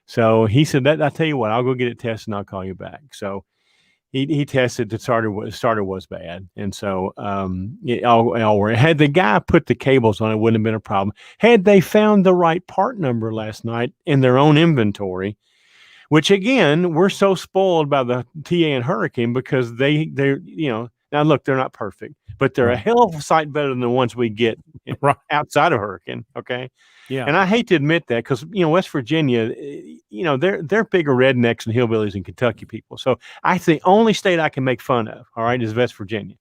So he said, that I'll tell you what, I'll go get it tested and I'll call you back. So he tested the starter was bad. And so it all worked. Had the guy put the cables on, it wouldn't have been a problem. Had they found the right part number last night in their own inventory, which again, we're so spoiled by the TA and Hurricane because they're now look, they're not perfect, but they're a hell of a sight better than the ones we get outside of Hurricane. Okay. Yeah. And I hate to admit that because, West Virginia, they're bigger rednecks and hillbillies than Kentucky people. So I think the only state I can make fun of, all right, is West Virginia.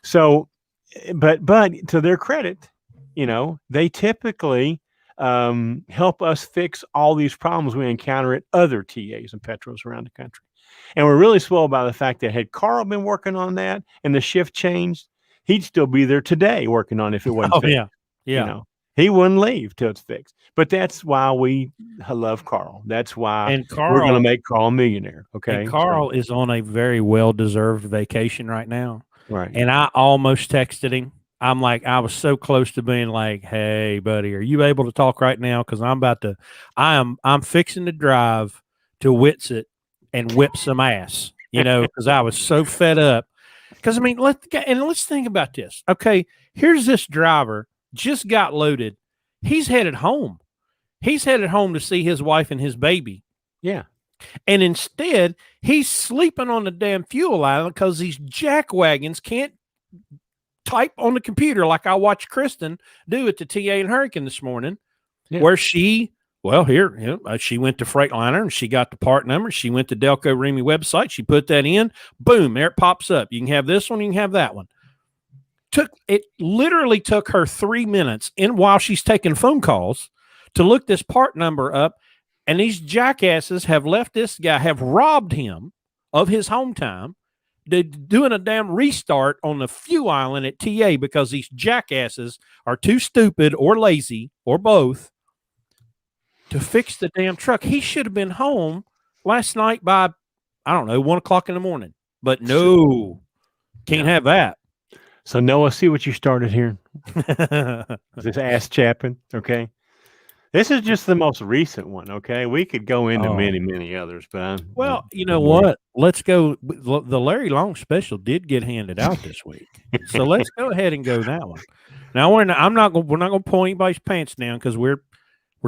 So, but to their credit, they typically help us fix all these problems we encounter at other TAs and Petros around the country. And we're really swelled by the fact that had Carl been working on that and the shift changed, he'd still be there today working on it if it wasn't fixed. Yeah. He wouldn't leave till it's fixed. But that's why we love Carl. That's why we're going to make Carl a millionaire. Okay. And Carl is on a very well-deserved vacation right now. Right. And I almost texted him. I was so close to being like, hey, buddy, are you able to talk right now? Because I'm fixing to drive to Whitsett and whip some ass, because I was so fed up. Because, let's think about this. Okay, here's this driver, just got loaded. He's headed home. He's headed home to see his wife and his baby. Yeah. And instead, he's sleeping on the damn fuel island because these jackwagons can't type on the computer like I watched Kristen do at the TA and Hurricane this morning, where she went to Freightliner and she got the part number. She went to Delco Remy website. She put that in. Boom, there it pops up. You can have this one. You can have that one. It literally took her 3 minutes while she's taking phone calls to look this part number up. And these jackasses have left this guy, have robbed him of his home time. They're doing a damn restart on the fuel island at TA because these jackasses are too stupid or lazy or both to fix the damn truck. He should have been home last night by, 1 o'clock in the morning. But no, can't have that. So Noah, see what you started here? This ass chapping, okay? This is just the most recent one, okay? We could go into many, many others, but you know what? Let's go. The Larry Long special did get handed out this week, so let's go ahead and go that one. Now we're not going to pull anybody's pants down because we're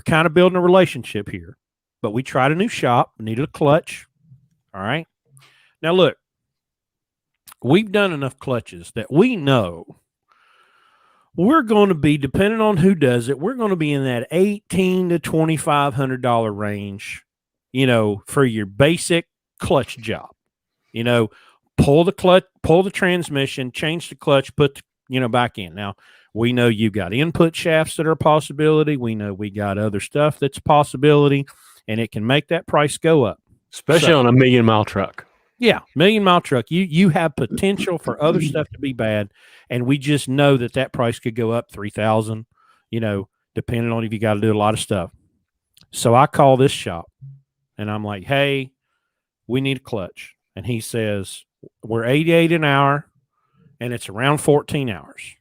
kind of building a relationship here. But we tried a new shop, needed a clutch. All right. Now look, we've done enough clutches that we know we're going to be, depending on who does it, we're going to be in that $1,800 to $2,500 range, for your basic clutch job. Pull the clutch, pull the transmission, change the clutch, put back in. Now, we know you've got input shafts that are a possibility. We know we got other stuff that's a possibility, and it can make that price go up. Especially on a 1,000,000-mile truck. Yeah, 1,000,000-mile truck. You have potential for other stuff to be bad, and we just know that price could go up $3,000. Depending on if you got to do a lot of stuff. So I call this shop, and I'm like, "Hey, we need a clutch," and he says, "We're 88 an hour, and it's around 14 hours."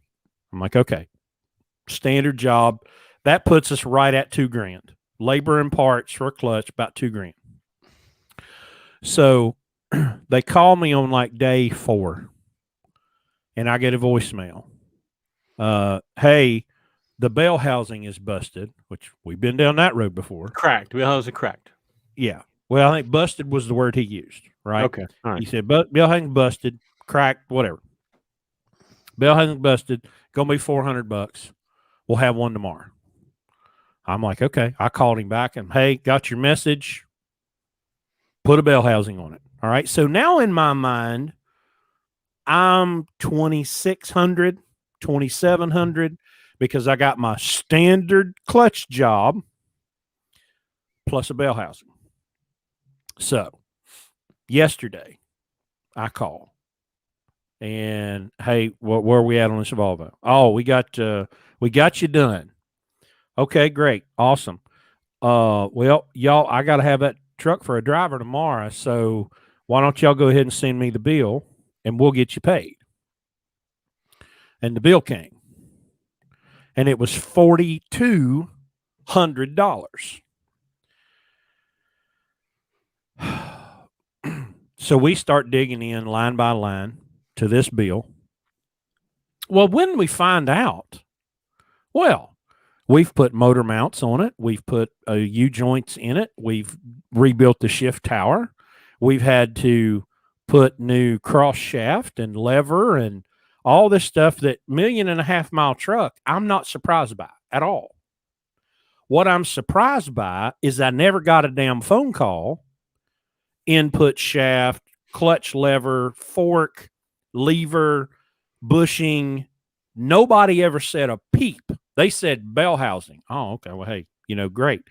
I'm like, "Okay, standard job." That puts us right at $2,000. Labor and parts for a clutch, about $2,000. So they call me on like day 4, and I get a voicemail. Hey, the bell housing is busted, which we've been down that road before. Cracked. Bell housing cracked. Yeah. Well, I think busted was the word he used, right? Okay. All right. He said, bell housing busted, cracked, whatever. Bell housing busted, gonna be $400. We'll have one tomorrow. I'm like, okay. I called him back and, hey, got your message. Put a bell housing on it. All right. So now in my mind, I'm $2,600, $2,700 because I got my standard clutch job plus a bell housing. So yesterday I called and, hey, where are we at on this Volvo? Oh, we got you done. Okay, great. Awesome. Well, y'all, I got to have that truck for a driver tomorrow. So why don't y'all go ahead and send me the bill and we'll get you paid. And the bill came and it was $4,200. So we start digging in line by line to this bill. Well, when we find out, well, we've put motor mounts on it. We've put U-joints in it. We've rebuilt the shift tower. We've had to put new cross shaft and lever and all this stuff that 1.5-mile truck, I'm not surprised by at all. What I'm surprised by is I never got a damn phone call, input shaft, clutch lever, fork, lever, bushing. Nobody ever said a peep. They said bell housing. Oh, okay. Well, hey, great.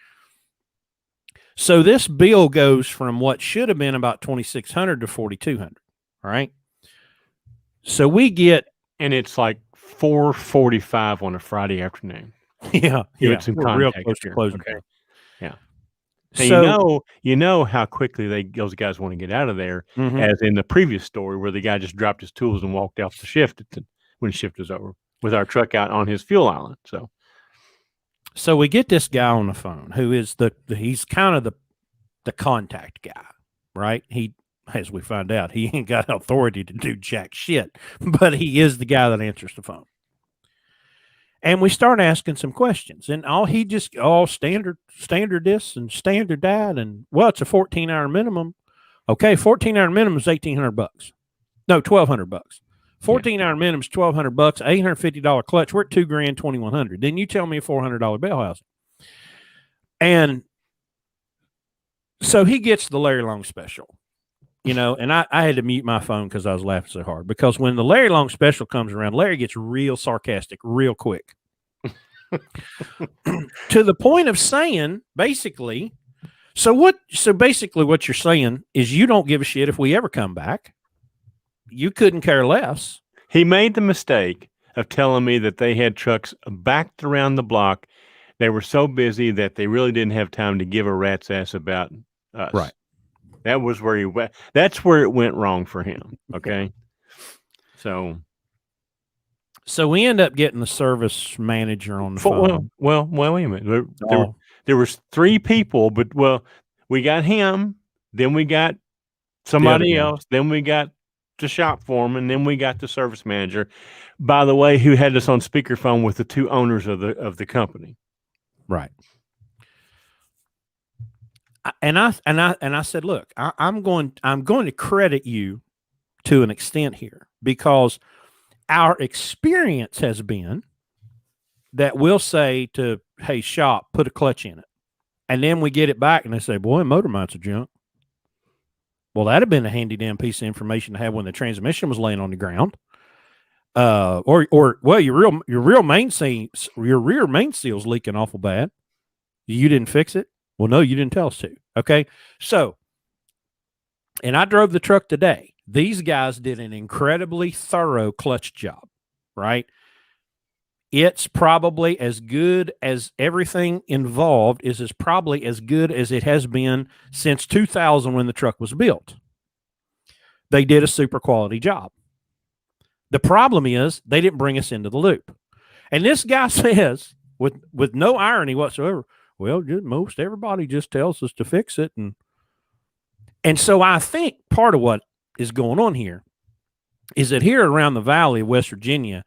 So this bill goes from what should have been about $2,600 to $4,200. All right. So we get, and it's like 4:45 on a Friday afternoon. Yeah, It's some real context close to here. closing. Okay. Time. Yeah. So you know how quickly those guys want to get out of there, as in the previous story where the guy just dropped his tools and walked off the shift when the shift was over with our truck out on his fuel island. So we get this guy on the phone who is he's kind of the contact guy, right? He, as we find out, he ain't got authority to do jack shit, but he is the guy that answers the phone. And we start asking some questions, and standard this and standard that, and well, it's a 14-hour minimum. Okay, 14-hour minimum is $1,800. No, $1,200. 14-hour minimum is $1,200. $850 clutch. We're at $2,000, $2,100. Then you tell me a $400 bell housing, and so he gets the Larry Long special. And I had to mute my phone because I was laughing so hard, because when the Larry Long special comes around, Larry gets real sarcastic real quick to the point of saying basically, so basically what you're saying is you don't give a shit if we ever come back. You couldn't care less. He made the mistake of telling me that they had trucks backed around the block. They were so busy that they really didn't have time to give a rat's ass about us. Right. That was where that's where it went wrong for him. Okay. So we end up getting the service manager on the phone. Well, wait a minute. There was 3 people, but we got him, then we got somebody else, then we got the shop foreman, then we got the service manager, by the way, who had us on speakerphone with the 2 owners of the company. Right. And I said, look, I'm going to credit you to an extent here, because our experience has been that we'll say to, hey, shop, put a clutch in it. And then we get it back and they say, boy, motor mounts are junk. Well, that'd have been a handy damn piece of information to have when the transmission was laying on the ground. Or well, your rear main seal's leaking awful bad. You didn't fix it? Well, no, you didn't tell us to. Okay. So, and I drove the truck today. These guys did an incredibly thorough clutch job, right? It's probably as good as everything involved is probably as good as it has been since 2000 when the truck was built. They did a super quality job. The problem is they didn't bring us into the loop. And this guy says, with no irony whatsoever, well, most everybody just tells us to fix it. And so I think part of what is going on here is that here around the valley of West Virginia,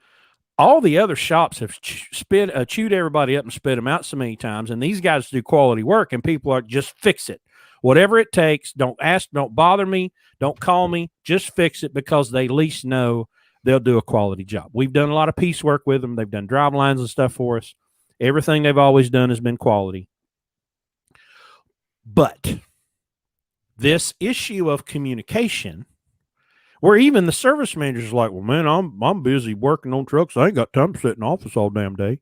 all the other shops have chewed everybody up and spit them out so many times, and these guys do quality work, and people are just fix it. Whatever it takes, don't ask, don't bother me, don't call me, just fix it, because they at least know they'll do a quality job. We've done a lot of piecework with them. They've done drive lines and stuff for us. Everything they've always done has been quality. But this issue of communication, where even the service manager's like, well, man, I'm busy working on trucks. I ain't got time to sit in the office all damn day.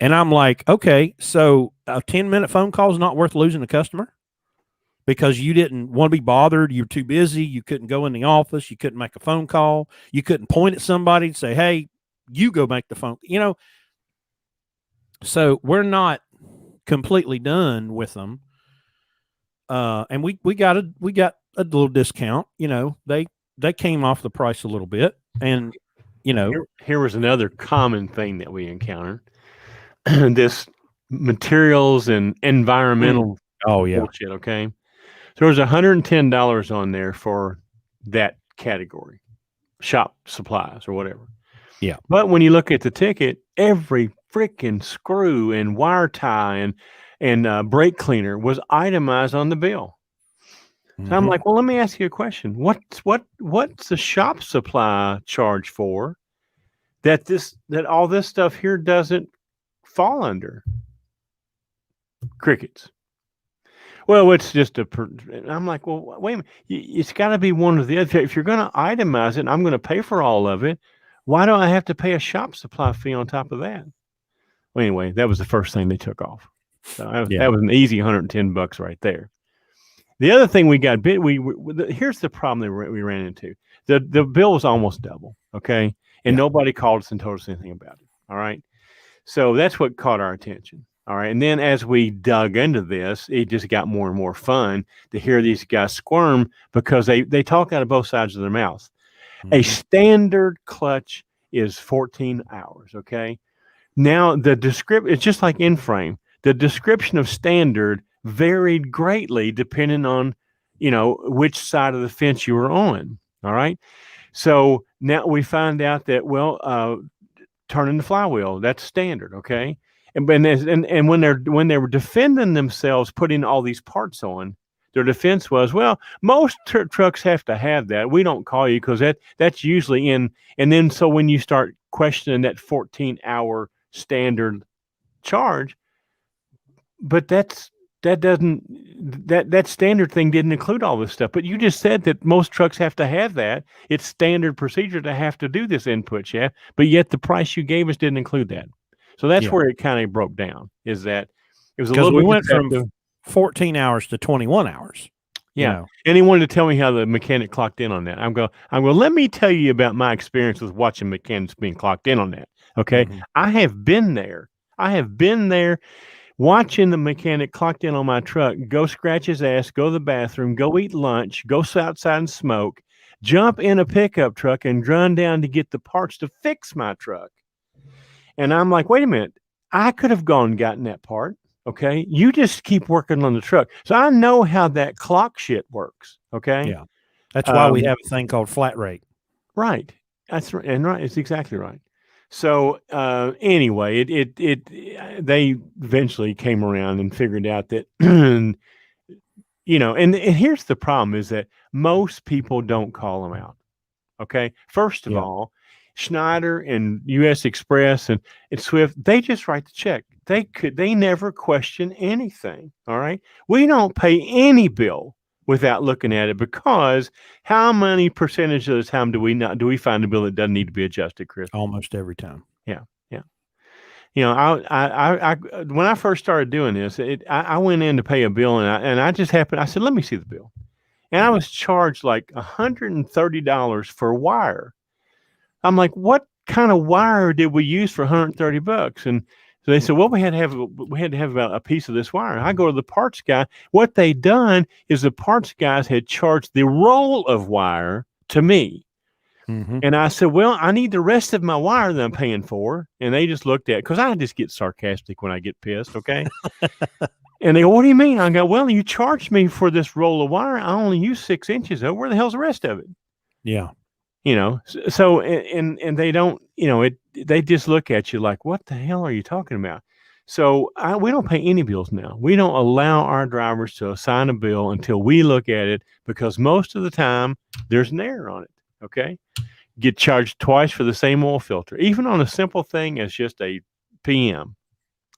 And I'm like, okay, so a 10-minute phone call is not worth losing a customer because you didn't want to be bothered. You're too busy. You couldn't go in the office. You couldn't make a phone call. You couldn't point at somebody and say, hey, you go make the phone. So we're not completely done with them. And we got a little discount. They came off the price a little bit, and here was another common thing that we encountered: this materials and environmental bullshit. Okay, so there was $110 on there for that category, shop supplies or whatever. Yeah, but when you look at the ticket, every freaking screw and wire tie and brake cleaner was itemized on the bill. So I'm like, well, let me ask you a question. What's the shop supply charge for that all this stuff here doesn't fall under? Crickets. Well, it's just I'm like, well, wait a minute. It's got to be one or the other. If you're going to itemize it and I'm going to pay for all of it, why do I have to pay a shop supply fee on top of that? Well, anyway, that was the first thing they took off. So that was an easy $110 right there. The other thing we got here's the problem that we ran into. The bill was almost double, okay? And nobody called us and told us anything about it, all right? So that's what caught our attention, all right? And then as we dug into this, it just got more and more fun to hear these guys squirm because they talk out of both sides of their mouth. A standard clutch is 14 hours, okay? Now, it's just like in-frame. The description of standard varied greatly depending on, which side of the fence you were on. All right. So now we find out that, turning the flywheel, that's standard. Okay. And when they were defending themselves, putting all these parts on, their defense was, well, most trucks have to have that. We don't call you because that's usually in. And then so when you start questioning that 14-hour standard charge, but that standard thing didn't include all this stuff. But you just said that most trucks have to have that. It's standard procedure to have to do this input, but yet the price you gave us didn't include that. So that's where it kind of broke down, is that it was a little bit. We went from 14 hours to 21 hours. Yeah. And he wanted to tell me how the mechanic clocked in on that. I'm going, let me tell you about my experience with watching mechanics being clocked in on that. Okay. I have been there. Watching the mechanic clocked in on my truck, go scratch his ass, go to the bathroom, go eat lunch, go outside and smoke, jump in a pickup truck and run down to get the parts to fix my truck. And I'm like, wait a minute, I could have gone and gotten that part. Okay. You just keep working on the truck. So I know how that clock shit works. Okay. Yeah. That's why we have a thing called flat rate. Right. That's right. And right. It's exactly right. So anyway, they eventually came around and figured out that and here's the problem is that most people don't call them out. Okay. First of Yeah. all, Schneider and US Express and Swift, they just write the check. They never question anything. All right. We don't pay any bill without looking at it, because how many percentage of the time do we find a bill that doesn't need to be adjusted, Chris? Almost every time. Yeah. Yeah. I when I first started doing this, I went in to pay a bill, and I just happened. I said, let me see the bill. And I was charged like $130 for wire. I'm like, what kind of wire did we use for $130? And so they said, well, we had to have about a piece of this wire. I go to the parts guy. What they done is the parts guys had charged the roll of wire to me. Mm-hmm. And I said, well, I need the rest of my wire that I'm paying for. And they just looked at it, because I just get sarcastic when I get pissed. Okay. And they go, what do you mean? I go, well, you charged me for this roll of wire. I only use 6 inches of it. Where the hell's the rest of it? Yeah. So, and they don't, they just look at you like, what the hell are you talking about? So we don't pay any bills now. We don't allow our drivers to assign a bill until we look at it, because most of the time there's an error on it. Okay. Get charged twice for the same oil filter, even on a simple thing as just a PM,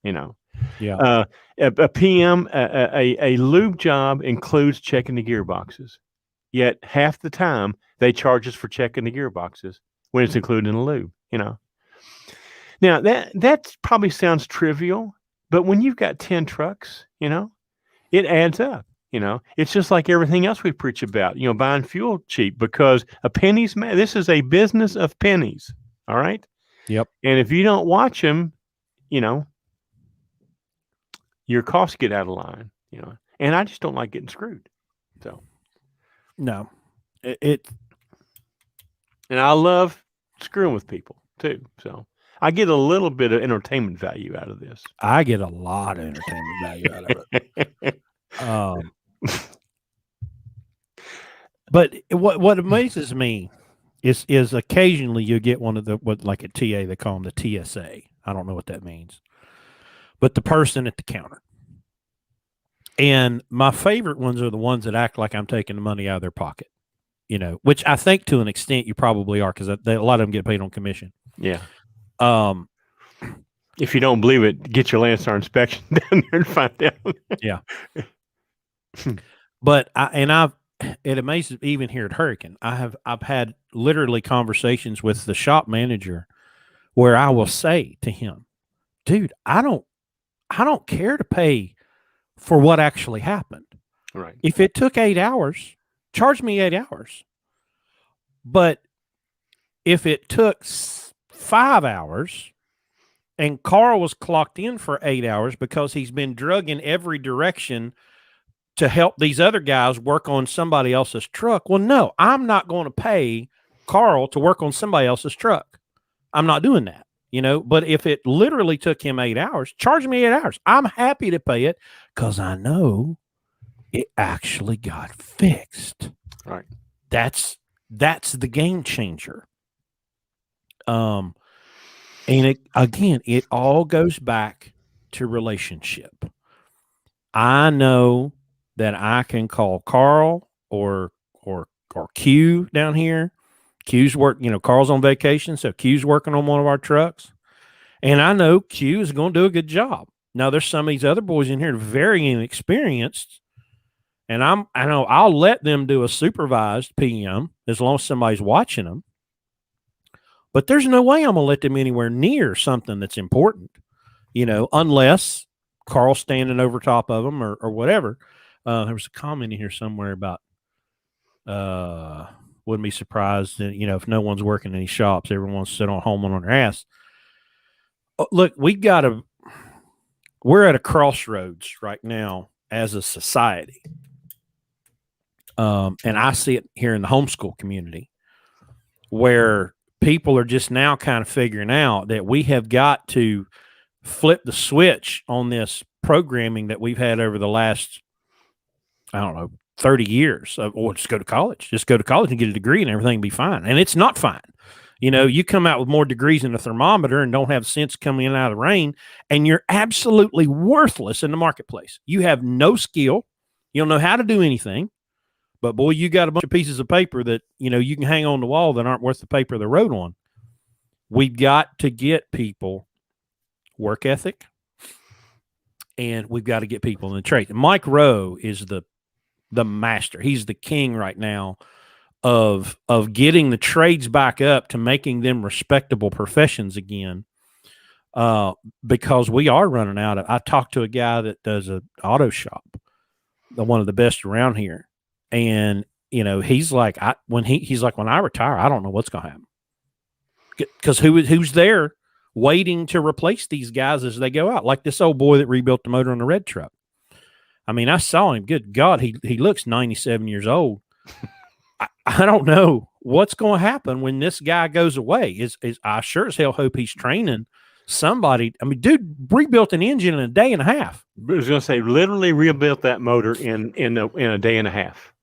Yeah. A PM, a lube job includes checking the gearboxes. Yet half the time they charge us for checking the gearboxes when it's included in the lube. Now that probably sounds trivial, but when you've got 10 trucks, it adds up. It's just like everything else we preach about, buying fuel cheap, because a penny's this is a business of pennies. All right. Yep. And if you don't watch them, your costs get out of line, and I just don't like getting screwed. So, no, and I love screwing with people too. So I get a little bit of entertainment value out of this. I get a lot of entertainment value out of it. But what amazes me is occasionally you get one of the, like a TA, they call them the TSA. I don't know what that means, but the person at the counter. And my favorite ones are the ones that act like I'm taking the money out of their pocket, which I think to an extent you probably are, because a lot of them get paid on commission. Yeah. If you don't believe it, get your Landstar inspection down there and find out. Yeah. But it amazes me, even here at Hurricane, I've had literally conversations with the shop manager where I will say to him, dude, I don't care to pay for what actually happened. Right. If it took 8 hours, charge me 8 hours. But if it took 5 hours and Carl was clocked in for 8 hours because he's been drug in every direction to help these other guys work on somebody else's truck, well, no, I'm not going to pay Carl to work on somebody else's truck. I'm not doing that. But if it literally took him 8 hours, charge me 8 hours. I'm happy to pay it, because I know it actually got fixed. Right. That's the game changer. And it all goes back to relationship. I know that I can call Carl or Q down here. Q's Carl's on vacation, so Q's working on one of our trucks. And I know Q is going to do a good job. Now, there's some of these other boys in here very inexperienced, and I know I'll let them do a supervised PM as long as somebody's watching them. But there's no way I'm going to let them anywhere near something that's important, unless Carl's standing over top of them or whatever. There was a comment in here somewhere about wouldn't be surprised that, if no one's working in these shops, everyone's sitting on home on their ass. Look, we're at a crossroads right now as a society. And I see it here in the homeschool community, where people are just now kind of figuring out that we have got to flip the switch on this programming that we've had over the last, 30 years. Or just go to college. Just go to college and get a degree and everything will be fine. And it's not fine. You come out with more degrees in a thermometer and don't have sense coming in out of the rain, and you're absolutely worthless in the marketplace. You have no skill. You don't know how to do anything, but boy, you got a bunch of pieces of paper that, you can hang on the wall that aren't worth the paper they're wrote on. We've got to get people work ethic, and we've got to get people in the trade. Mike Rowe is the master. He's the king right now of getting the trades back up to making them respectable professions again. Because we are running out of. I talked to a guy that does an auto shop, one of the best around here, and he's like, when I retire, I don't know what's going to happen, because who's there waiting to replace these guys as they go out, like this old boy that rebuilt the motor on the red truck. I mean, I saw him. Good God, he looks 97 years old. I don't know what's going to happen when this guy goes away. Is I sure as hell hope he's training somebody. I mean, dude rebuilt an engine in a day and a half. I was going to say, literally rebuilt that motor in a day and a half.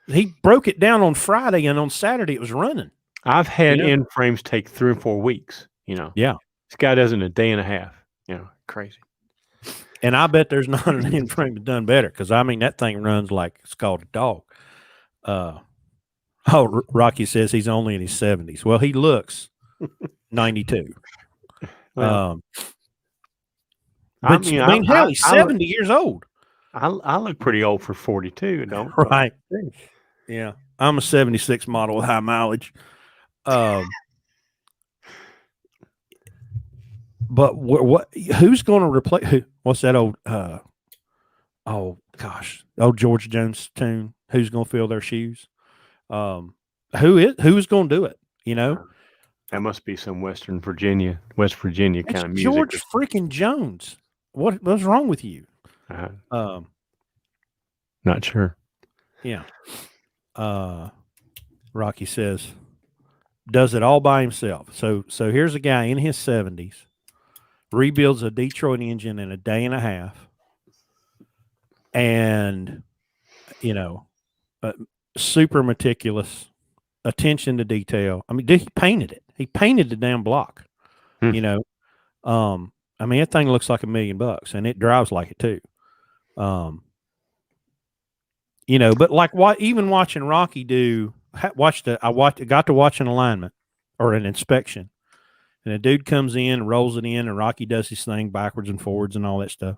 He broke it down on Friday, and on Saturday it was running. I've had end frames take 3 or 4 weeks. Yeah, this guy does it in a day and a half. Crazy. And I bet there's not an end frame that's done better, because I mean that thing runs like it's called a dog. Rocky says he's only in his 70s. Well, he looks 92. Well, but hell, he's 70 years old. I look pretty old for 42, don't I? Right. Yeah. I'm a 76 model with high mileage. But who's going to replace what's that old old George Jones tune? Who's going to fill their shoes? Who's going to do it? That must be some West Virginia kind of music. George freaking Jones. What's wrong with you? Not sure. Yeah. Rocky says, does it all by himself. So here's a guy in his 70s, rebuilds a Detroit engine in a day and a half, and super meticulous, attention to detail. I mean, dude, he painted it. He painted the damn block. I mean, that thing looks like $1 million, and it drives like it too. But like even watching Rocky got to watch an alignment or an inspection, and a dude comes in, rolls it in, and Rocky does his thing backwards and forwards and all that stuff.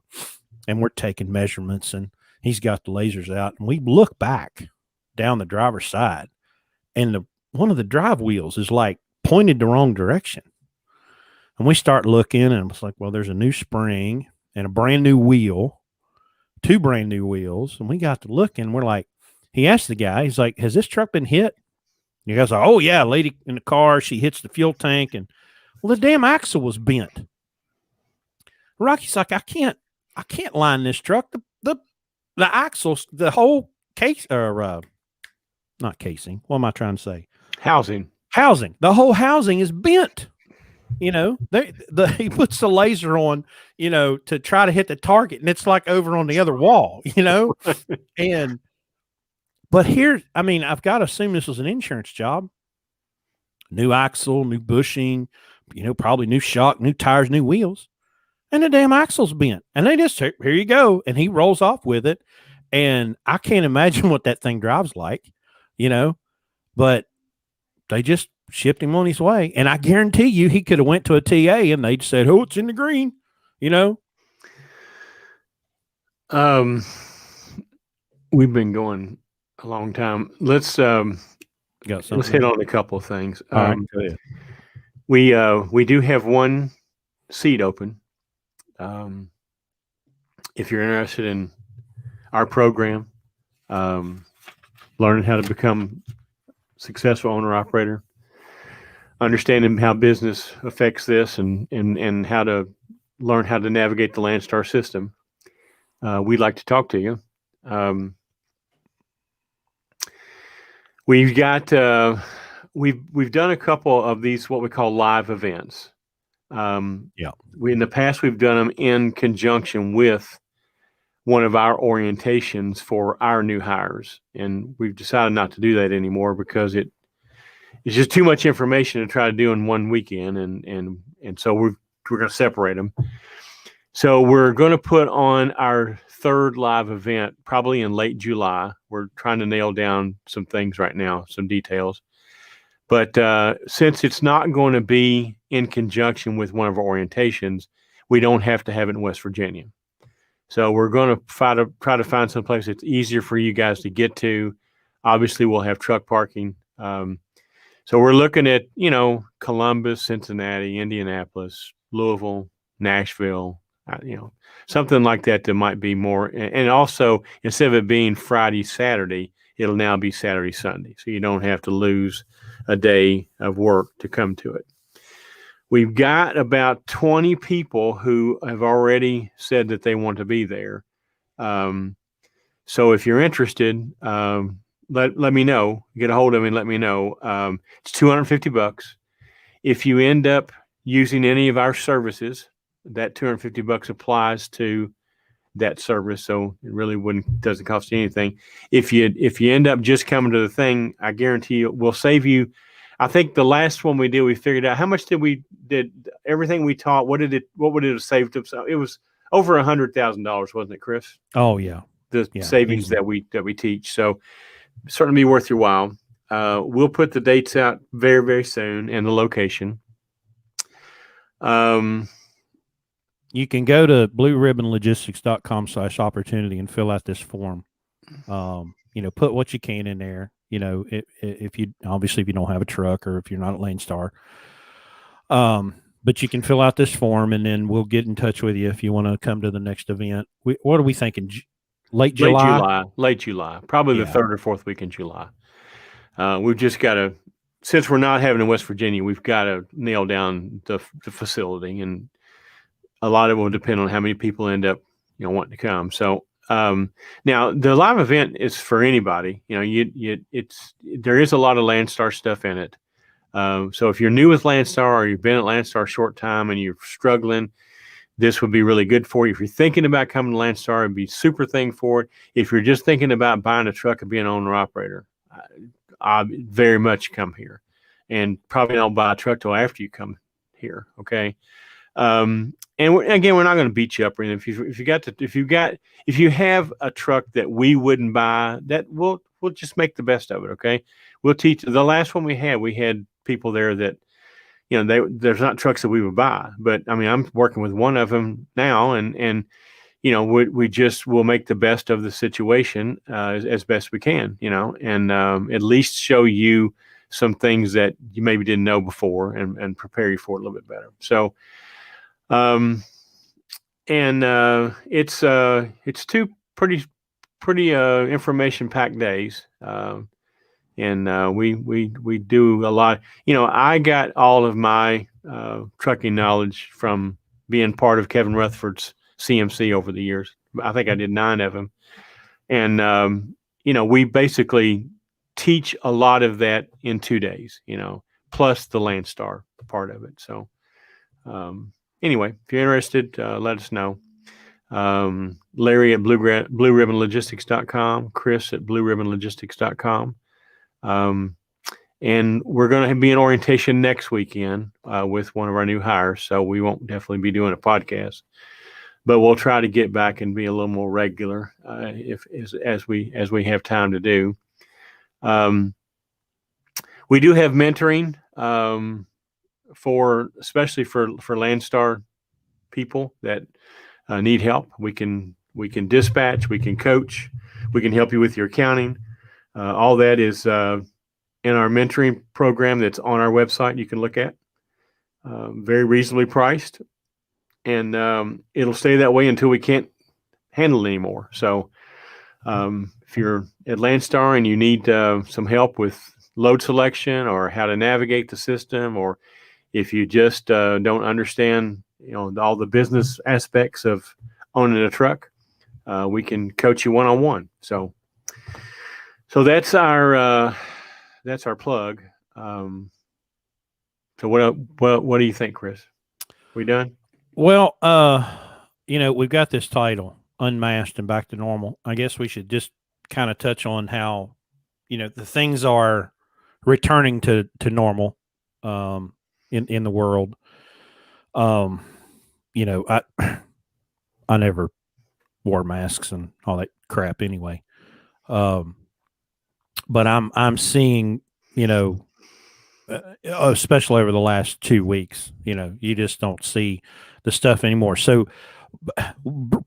And we're taking measurements, and he's got the lasers out, and we look back down the driver's side, and one of the drive wheels is like pointed the wrong direction. And we start looking, and it's like, well, there's a new spring and a brand new wheel, 2 brand new wheels. And we got to looking. We're like, he asked the guy, he's like, has this truck been hit? And the guy's like, oh yeah, lady in the car, she hits the fuel tank, and well, the damn axle was bent. Rocky's like, I can't line this truck. The axles, the whole case, or not casing. What am I trying to say? Housing. The whole housing is bent. He puts the laser on, to try to hit the target, and it's like over on the other wall, but here, I mean, I've got to assume this was an insurance job. New axle, new bushing, probably new shock, new tires, new wheels, and the damn axle's bent. And they just, here you go. And he rolls off with it. And I can't imagine what that thing drives like, but they just shipped him on his way. And I guarantee you, he could have went to a TA and they'd said, oh, it's in the green, We've been going a long time. Let's hit on a couple of things. All right, go ahead. We do have one seat open. If you're interested in our program, learning how to become successful owner operator, understanding how business affects this, and how to learn how to navigate the Landstar system, we'd like to talk to you. We've got we've done a couple of these what we call live events. In the past we've done them in conjunction with one of our orientations for our new hires, and we've decided not to do that anymore because it's just too much information to try to do in one weekend, and so we're going to separate them. So we're going to put on our third live event probably in late July. We're trying to nail down some things right now, some details. But since it's not going to be in conjunction with one of our orientations, we don't have to have it in West Virginia. So we're going to try to find some place that's easier for you guys to get to. Obviously, we'll have truck parking. So we're looking at, Columbus, Cincinnati, Indianapolis, Louisville, Nashville, something like that might be more. And also, instead of it being Friday, Saturday, it'll now be Saturday, Sunday. So you don't have to lose a day of work to come to it. We've got about 20 people who have already said that they want to be there. So if you're interested, let me know. Get a hold of me and let me know. It's $250. If you end up using any of our services, that $250 applies to that service. So it really doesn't cost you anything. If you end up just coming to the thing, I guarantee you we'll save you. I think the last one we did, we figured out how much did everything we taught. What would it have saved us? It was over $100,000, wasn't it, Chris? Oh yeah. The savings that we teach. So certainly be worth your while. We'll put the dates out very, very soon and the location. You can go to blueribbonlogistics.com/opportunity and fill out this form. Put what you can in there. If you don't have a truck or if you're not at Landstar, but you can fill out this form and then we'll get in touch with you if you want to come to the next event. What are we thinking? Late July, probably the third or fourth week in July. We've just got to, since we're not having in West Virginia, we've got to nail down the facility, and a lot of it will depend on how many people end up, wanting to come. So now the live event is for anybody. There is a lot of Landstar stuff in it. So if you're new with Landstar or you've been at Landstar a short time and you're struggling, this would be really good for you. If you're thinking about coming to Landstar, it'd be super thing for it. If you're just thinking about buying a truck and being an owner operator, I very much come here, and probably don't buy a truck till after you come here. Okay. And again, we're not going to beat you up or anything. If you have a truck that we wouldn't buy, that we'll just make the best of it. Okay. We'll teach. The last one we had people there that, there's not trucks that we would buy, but I mean, I'm working with one of them now, and we'll make the best of the situation as best we can, and at least show you some things that you maybe didn't know before and prepare you for it a little bit better. So, it's two pretty information packed days. And we do a lot. I got all of my trucking knowledge from being part of Kevin Rutherford's CMC over the years. I think I did 9 of them. And, we basically teach a lot of that in 2 days, plus the Landstar part of it. So anyway, if you're interested, let us know. Larry at blueribbonlogistics.com, Chris at blueribbonlogistics.com. And we're going to be in orientation next weekend with one of our new hires, so we won't definitely be doing a podcast, but we'll try to get back and be a little more regular as we have time to do. We do have mentoring especially for Landstar people that need help. We can dispatch, we can coach, we can help you with your accounting. All that is in our mentoring program that's on our website. You can look at very reasonably priced, and it'll stay that way until we can't handle it anymore. So if you're at Landstar and you need some help with load selection or how to navigate the system, or if you just don't understand all the business aspects of owning a truck, we can coach you one-on-one. So that's our plug. So what do you think, Chris? We done? Well, we've got this title, Unmasked and Back to Normal. I guess we should just kind of touch on how, the things are returning to normal in the world. I never wore masks and all that crap anyway. But I'm seeing, especially over the last 2 weeks, you just don't see the stuff anymore. So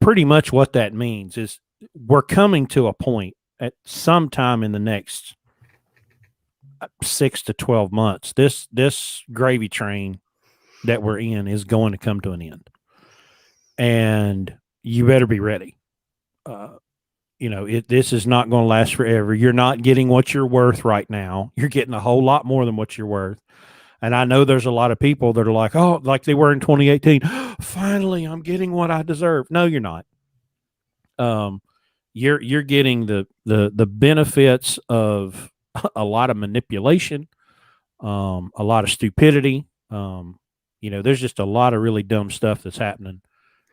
pretty much what that means is we're coming to a point at some time in the next 6 to 12 months. This gravy train that we're in is going to come to an end, and you better be ready. This is not going to last forever. You're not getting what you're worth right now. You're getting a whole lot more than what you're worth. And I know there's a lot of people that are like, oh, like they were in 2018. Finally, I'm getting what I deserve. No, you're not. You're getting the benefits of a lot of manipulation, a lot of stupidity. There's just a lot of really dumb stuff that's happening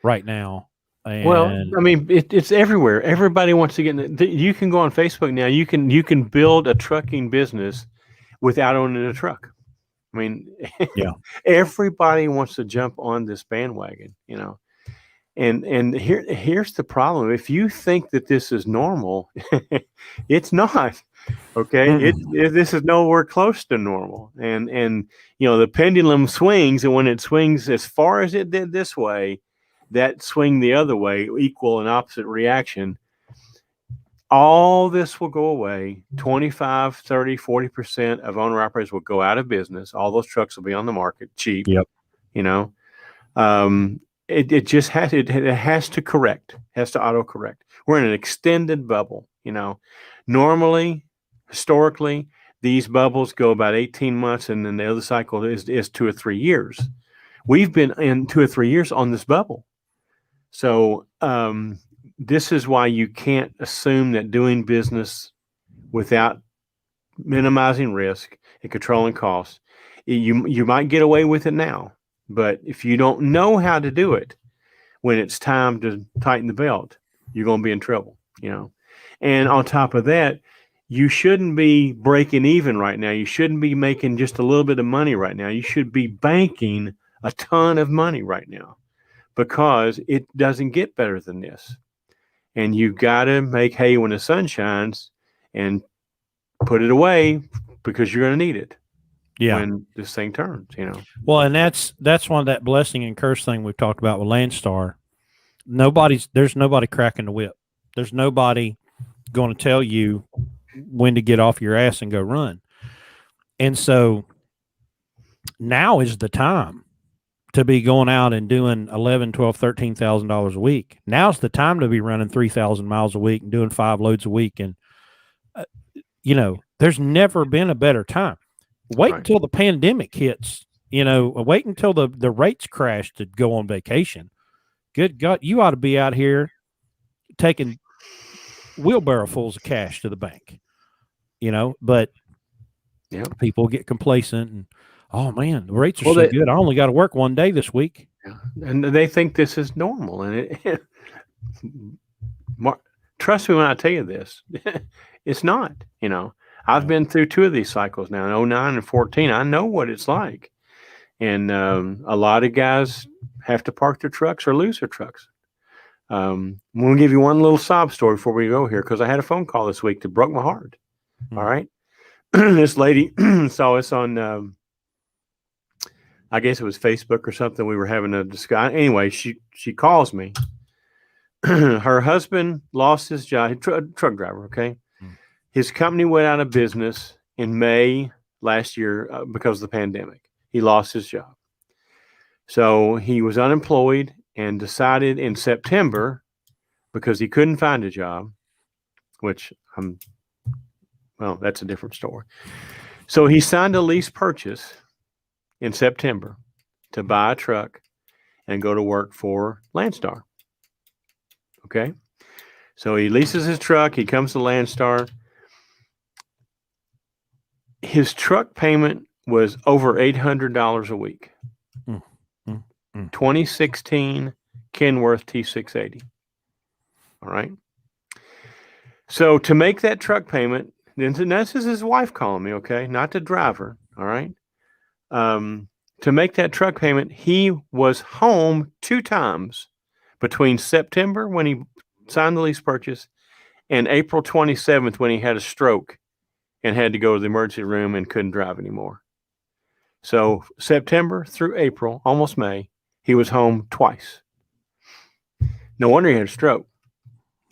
right now. Well, I mean, it's everywhere. Everybody wants to get in you can go on Facebook now. You can build a trucking business without owning a truck. I mean, yeah, everybody wants to jump on this bandwagon, and here's the problem. If you think that this is normal, it's not. Okay, this is nowhere close to normal, and the pendulum swings, and when it swings as far as it did this way, that swing the other way, equal and opposite reaction, all this will go away. 25, 30, 40% of owner operators will go out of business. All those trucks will be on the market cheap. Yep. It just has to correct, has to auto correct. We're in an extended bubble. Normally, historically, these bubbles go about 18 months, and then the other cycle is 2 or 3 years. We've been in 2 or 3 years on this bubble. So this is why you can't assume that doing business without minimizing risk and controlling costs, you might get away with it now. But if you don't know how to do it when it's time to tighten the belt, you're going to be in trouble, And on top of that, you shouldn't be breaking even right now. You shouldn't be making just a little bit of money right now. You should be banking a ton of money right now, because it doesn't get better than this. And you've got to make hay when the sun shines and put it away, because you're going to need it when this thing turns, Well, and that's one of that blessing and curse thing we've talked about with Landstar. There's nobody cracking the whip. There's nobody going to tell you when to get off your ass and go run. And so now is the time to be going out and doing $11,000, $12,000, $13,000 a week. Now's the time to be running 3,000 miles a week and doing 5 loads a week. And, there's never been a better time. Wait until the pandemic hits, wait until the rates crash to go on vacation. Good God, you ought to be out here taking wheelbarrowfuls of cash to the bank, but people get complacent and, oh man, the rates are so good. I only got to work 1 day this week. Yeah. And they think this is normal. And trust me when I tell you this, it's not. I've been through 2 of these cycles now, in 09 and 14. I know what it's like. And a lot of guys have to park their trucks or lose their trucks. I'm going to give you one little sob story before we go here, because I had a phone call this week that broke my heart. All right. This lady saw us on, I guess it was Facebook or something. We were having a discussion. Anyway, she calls me. Her husband lost his job, truck driver. Okay. His company went out of business in May last year because of the pandemic. He lost his job. So he was unemployed and decided in September, because he couldn't find a job, which that's a different story. So he signed a lease purchase in September to buy a truck and go to work for Landstar. Okay. So he leases his truck. He comes to Landstar. His truck payment was over $800 a week. 2016 Kenworth T680. All right. So to make that truck payment, and this is his wife calling me, okay, not the driver. All right. To make that truck payment, he was home 2 times between September when he signed the lease purchase and April 27th when he had a stroke and had to go to the emergency room and couldn't drive anymore. So September through April, almost May, he was home twice. No wonder he had a stroke.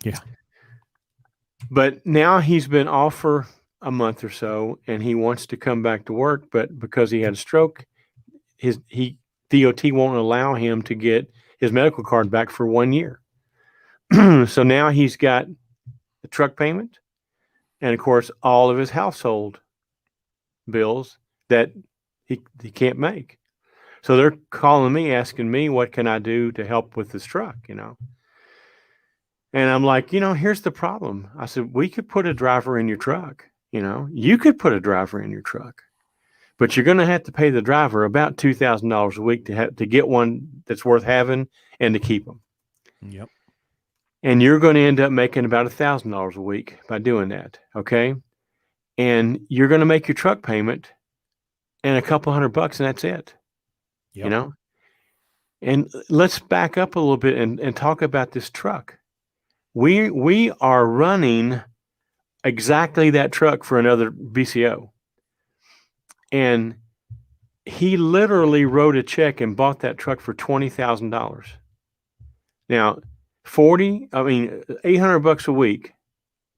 Yeah. But now he's been off for a month or so, and he wants to come back to work, but because he had a stroke, DOT won't allow him to get his medical card back for 1 year. So now he's got the truck payment and, of course, all of his household bills that he can't make. So they're calling me, asking me, what can I do to help with this truck, you know? And I'm like, here's the problem. I said, we could put a driver in your truck, you could put a driver in your truck, but you're going to have to pay the driver about $2,000 a week to get one that's worth having and to keep them. Yep. And you're going to end up making about $1,000 a week by doing that. Okay. And you're going to make your truck payment and a couple $100 and that's it. Yep. And let's back up a little bit and talk about this truck. We are running exactly that truck for another BCO. And he literally wrote a check and bought that truck for $20,000. Now, $800 a week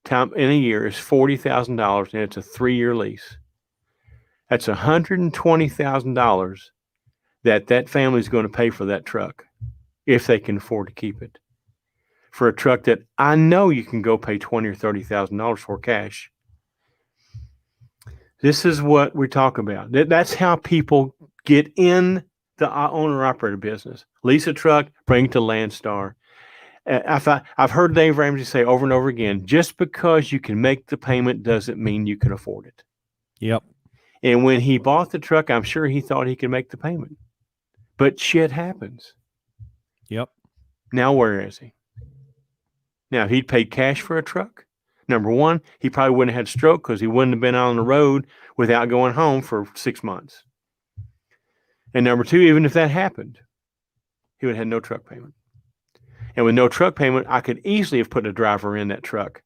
time in a year is $40,000, and it's a 3-year lease. That's $120,000 that family's going to pay for that truck if they can afford to keep it. For a truck that I know you can go pay $20,000 or $30,000 for cash. This is what we talk about. That's how people get in the owner-operator business. Lease a truck, bring it to Landstar. I've heard Dave Ramsey say over and over again, just because you can make the payment doesn't mean you can afford it. Yep. And when he bought the truck, I'm sure he thought he could make the payment. But shit happens. Yep. Now where is he? Now, if he'd paid cash for a truck, number one, he probably wouldn't have had a stroke because he wouldn't have been on the road without going home for 6 months. And number two, even if that happened, he would have had no truck payment. And with no truck payment, I could easily have put a driver in that truck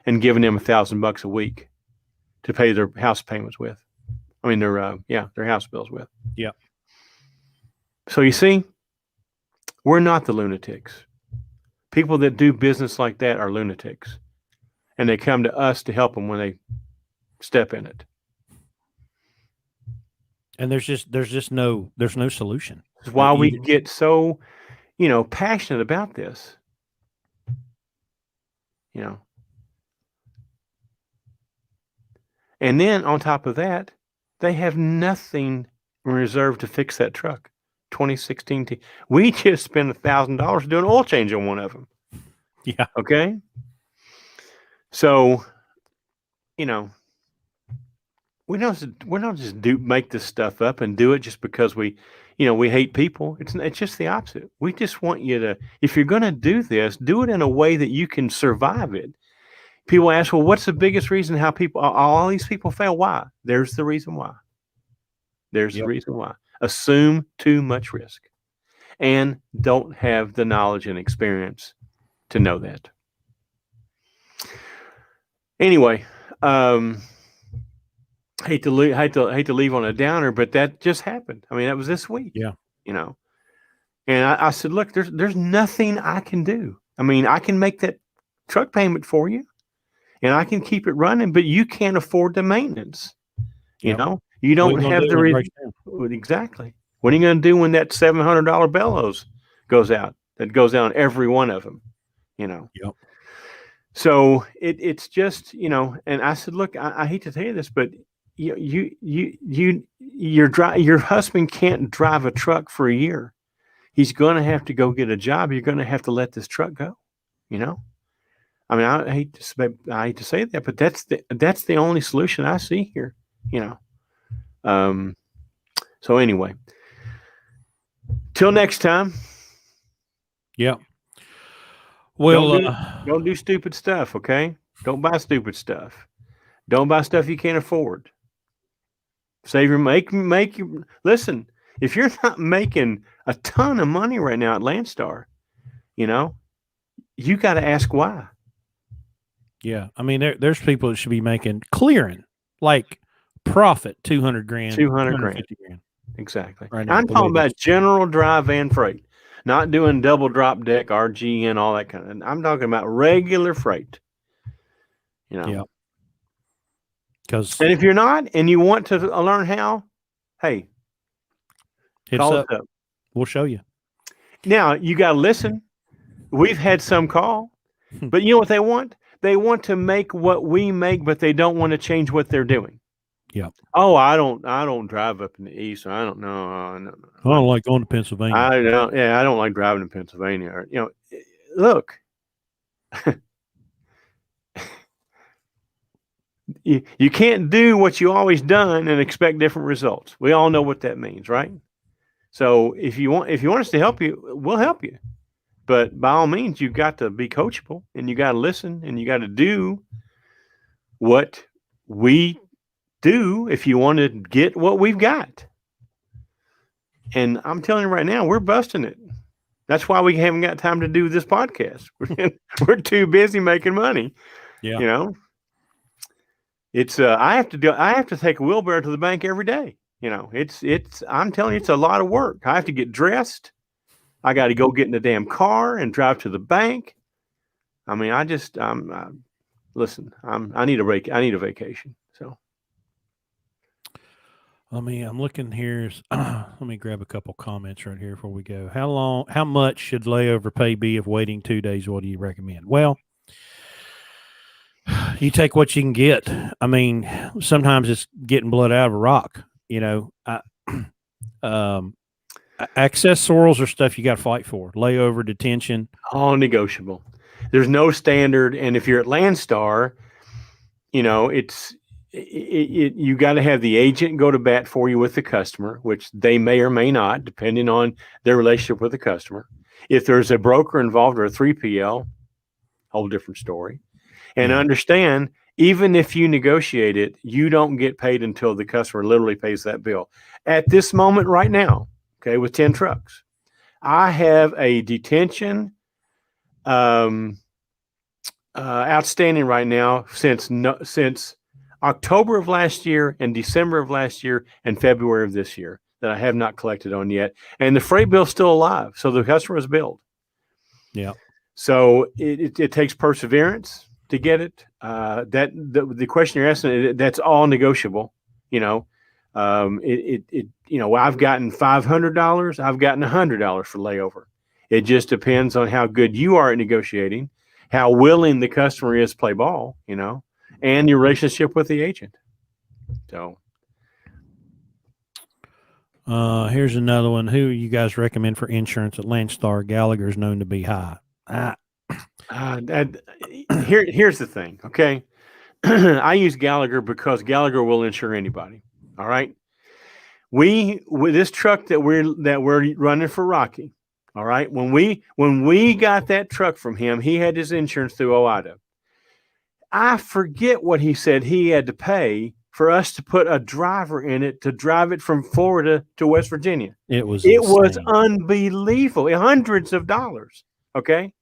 and given him $1,000 a week to pay their house payments with. I mean, their house bills with. Yeah. So you see, we're not the lunatics. People that do business like that are lunatics, and they come to us to help them when they step in it. And there's no solution. That's why we get so, passionate about this. And then on top of that, they have nothing in reserve to fix that truck. 2016. We just spent $1,000 doing an oil change on one of them. Yeah. Okay. So, we don't just make this stuff up and do it just because we hate people. It's just the opposite. We just want you to, if you're going to do this, do it in a way that you can survive it. People ask, well, what's the biggest reason how all these people fail? Why? There's the reason why. The reason why. Assume too much risk and don't have the knowledge and experience to know that. Anyway, hate to leave on a downer, but that just happened. I mean, that was this week. Yeah. And I said, look, there's nothing I can do. I mean, I can make that truck payment for you and I can keep it running, but you can't afford the maintenance. Yep. You don't have the reason. Exactly. What are you going to do when that $700 bellows goes out? That goes out on every one of them, Yep. So it's just, and I said, look, I hate to tell you this, but your husband can't drive a truck for a year. He's going to have to go get a job. You're going to have to let this truck go. I mean, I hate to say that, but that's the only solution I see here. So anyway, till next time. Yeah. Well, don't do stupid stuff. Okay. Don't buy stupid stuff. Don't buy stuff you can't afford. Save your listen, if you're not making a ton of money right now at Landstar, you got to ask why. Yeah. I mean, there's people that should be making clearing like profit 200 grand, 200 grand. 250 grand. Exactly. Right now, I'm talking about general dry van freight, not doing double drop deck, RG, and all that kind of. I'm talking about regular freight. Yeah. Because And if you're not, and you want to learn how, hey, call us up. We'll show you. Now you got to listen. We've had some call, but you know what they want? They want to make what we make, but they don't want to change what they're doing. Yeah. Oh, I don't drive up in the east. So I don't know. No. I don't like going to Pennsylvania. I don't like driving in Pennsylvania. Or, look, you can't do what you always done and expect different results. We all know what that means, right? So if you want us to help you, we'll help you. But by all means, you've got to be coachable, and you got to listen, and you got to do what we do if you want to get what we've got. And I'm telling you right now, we're busting it. That's why we haven't got time to do this podcast. We're too busy making money. Yeah. It's I have to take a wheelbarrow to the bank every day. I'm telling you, it's a lot of work. I have to get dressed. I got to go get in the damn car and drive to the bank. I mean, listen, I need a break. I need a vacation. So. I'm looking here. Let me grab a couple comments right here before we go. How much should layover pay be if waiting 2 days? What do you recommend? Well, you take what you can get. I mean, sometimes it's getting blood out of a rock, accessorials are stuff you got to fight for. Layover, detention. All negotiable. There's no standard. And if you're at Landstar, you got to have the agent go to bat for you with the customer, which they may or may not, depending on their relationship with the customer. If there's a broker involved or a 3PL, whole different story. And understand, even if you negotiate it, you don't get paid until the customer literally pays that bill. At this moment right now, okay, with 10 trucks, I have a detention outstanding right now since October of last year and December of last year and February of this year that I have not collected on yet. And the freight bill's still alive. So the customer is billed. Yeah. So it takes perseverance to get it. The question you're asking, that's all negotiable. I've gotten $500. I've gotten $100 for layover. It just depends on how good you are at negotiating, how willing the customer is to play ball, and your relationship with the agent. So, here's another one. Who you guys recommend for insurance at Landstar? Gallagher is known to be high. Here's the thing. Okay. I use Gallagher because Gallagher will insure anybody. All right. With this truck that we're running for Rocky. All right. When we got that truck from him, he had his insurance through OIDA. I forget what he said he had to pay for us to put a driver in it to drive it from Florida to West Virginia. It was unbelievable. Hundreds of dollars. Okay.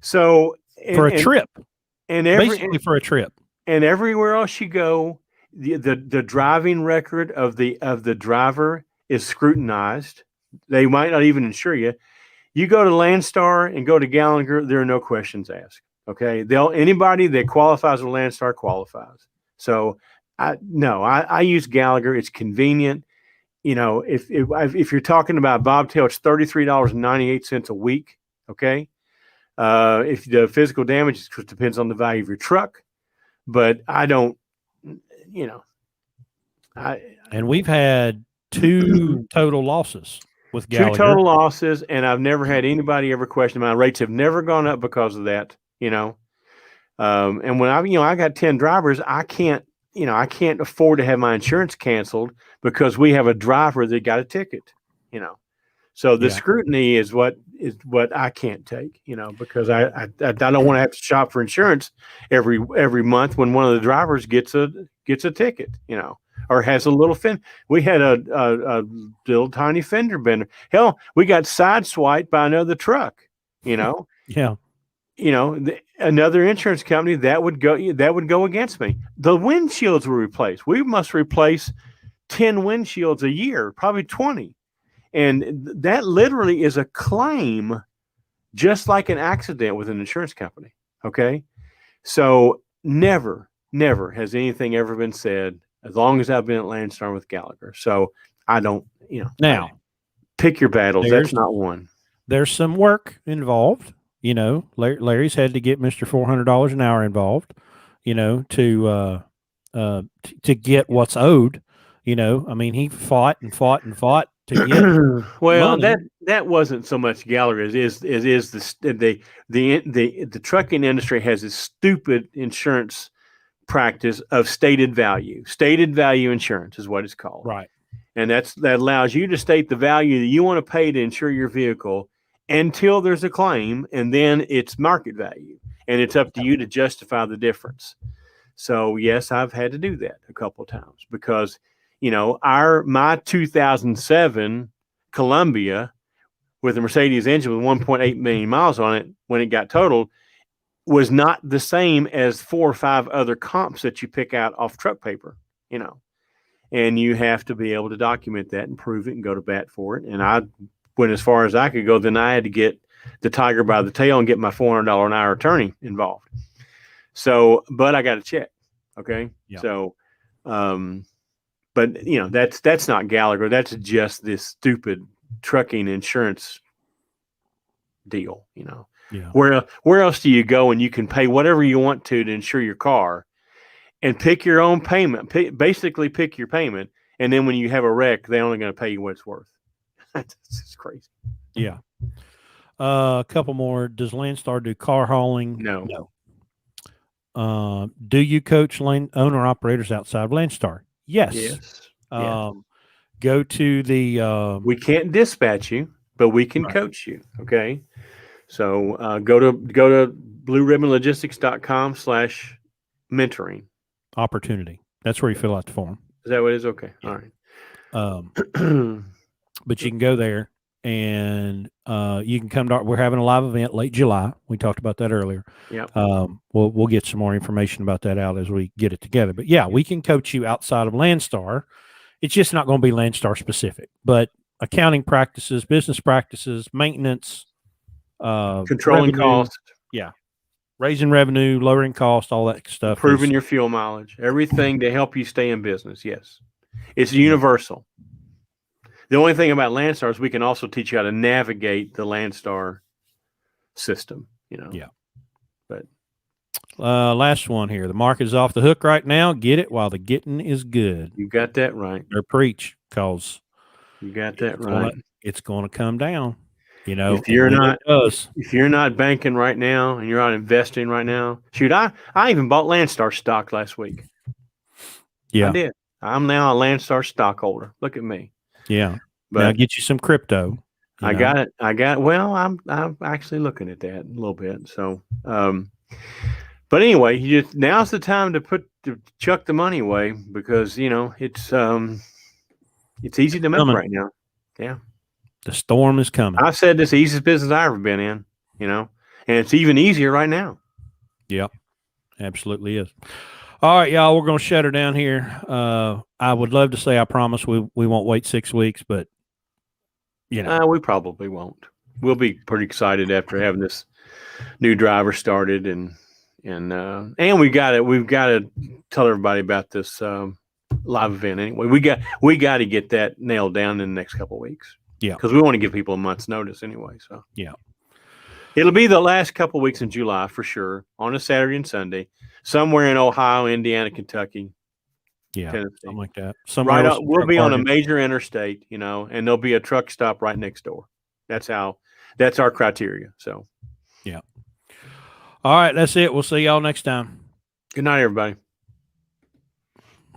So for a trip. Basically for a trip. And everywhere else you go, the driving record of the driver is scrutinized. They might not even insure you. You go to Landstar and go to Gallagher, there are no questions asked. Okay, anybody that qualifies with Landstar qualifies. So I use Gallagher. It's convenient. If you're talking about bobtail, it's $33.98 a week. Okay, if the physical damage depends on the value of your truck, but I don't. And we've had 2 total losses with Gallagher. 2 total losses, and I've never had anybody ever question my rates have never gone up because of that. And when I got 10 drivers, I can't afford to have my insurance canceled because we have a driver that got a ticket, So the scrutiny is what I can't take, because I don't want to have to shop for insurance every month when one of the drivers gets a ticket, or has a little fin. We had a little tiny fender bender. Hell, we got sideswiped by another truck, Yeah. Another insurance company that would go against me. The windshields were replaced. We must replace 10 windshields a year, probably 20. And that literally is a claim, just like an accident with an insurance company. Okay. So never has anything ever been said as long as I've been at Landstar with Gallagher. So I don't, Now, pick your battles. That's not one. There's some work involved. Larry's had to get Mr. $400 an hour involved, to get what's owed. I mean, he fought and fought and fought to get. Well, money. that wasn't so much Gallagher as is the trucking industry has this stupid insurance practice of stated value. Stated value insurance is what it's called. Right. And that allows you to state the value that you want to pay to insure your vehicle until there's a claim, and then it's market value, and it's up to you to justify the difference. So yes, I've had to do that a couple of times because my 2007 Columbia with a Mercedes engine with 1.8 million miles on it when it got totaled was not the same as 4 or 5 other comps that you pick out off truck paper, and you have to be able to document that and prove it and go to bat for it. And I went as far as I could go. Then I had to get the tiger by the tail and get my $400 an hour attorney involved. So, but I got a check. Okay. Yeah. So, but that's not Gallagher. That's just this stupid trucking insurance deal. Yeah. Where else do you go and you can pay whatever you want to insure your car and pick your own payment, basically pick your payment. And then when you have a wreck, they're only going to pay you what it's worth. That's just crazy. Yeah. A couple more. Does Landstar do car hauling? No. Do you coach owner operators outside of Landstar? Yes. Go to the. We can't dispatch you, but we can coach you. Okay. So go to blueribbonlogistics.com/mentoring. Opportunity. That's where you fill out the form. Is that what it is? Okay. Yeah. All right. But you can go there and you can come to we're having a live event late July. We talked about that earlier. Yeah. We'll get some more information about that out as we get it together. But yeah, we can coach you outside of Landstar. It's just not going to be Landstar specific, but accounting practices, business practices, maintenance, controlling cost. Yeah. Raising revenue, lowering cost, all that stuff. Improving your fuel mileage, everything to help you stay in business. Yes. It's universal. The only thing about Landstar is we can also teach you how to navigate the Landstar system, Yeah. But last one here. The market is off the hook right now. Get it while the getting is good. You got that right. Or preach, because you got that right. It's going to come down. If you're not banking right now and you're not investing right now, shoot, I even bought Landstar stock last week. Yeah, I did. I'm now a Landstar stockholder. Look at me. Yeah, but now get you some crypto. I got it. Well, I'm actually looking at that a little bit. So, but anyway, now's the time to chuck the money away because it's easy to make right now. Yeah. The storm is coming. I said this is the easiest business I've ever been in, and it's even easier right now. Yep, absolutely is. All right, y'all, we're going to shut her down here. I would love to say I promise we won't wait 6 weeks, but we probably won't. We'll be pretty excited after having this new driver started, and we've got to tell everybody about this live event anyway. We got to get that nailed down in the next couple of weeks. Yeah, because we want to give people a month's notice anyway. So yeah, it'll be the last couple of weeks in July for sure, on a Saturday and Sunday, somewhere in Ohio, Indiana, Kentucky, Tennessee, something like that. We'll be on a major interstate, and there'll be a truck stop right next door. That's our criteria. So, yeah. All right, that's it. We'll see y'all next time. Good night, everybody.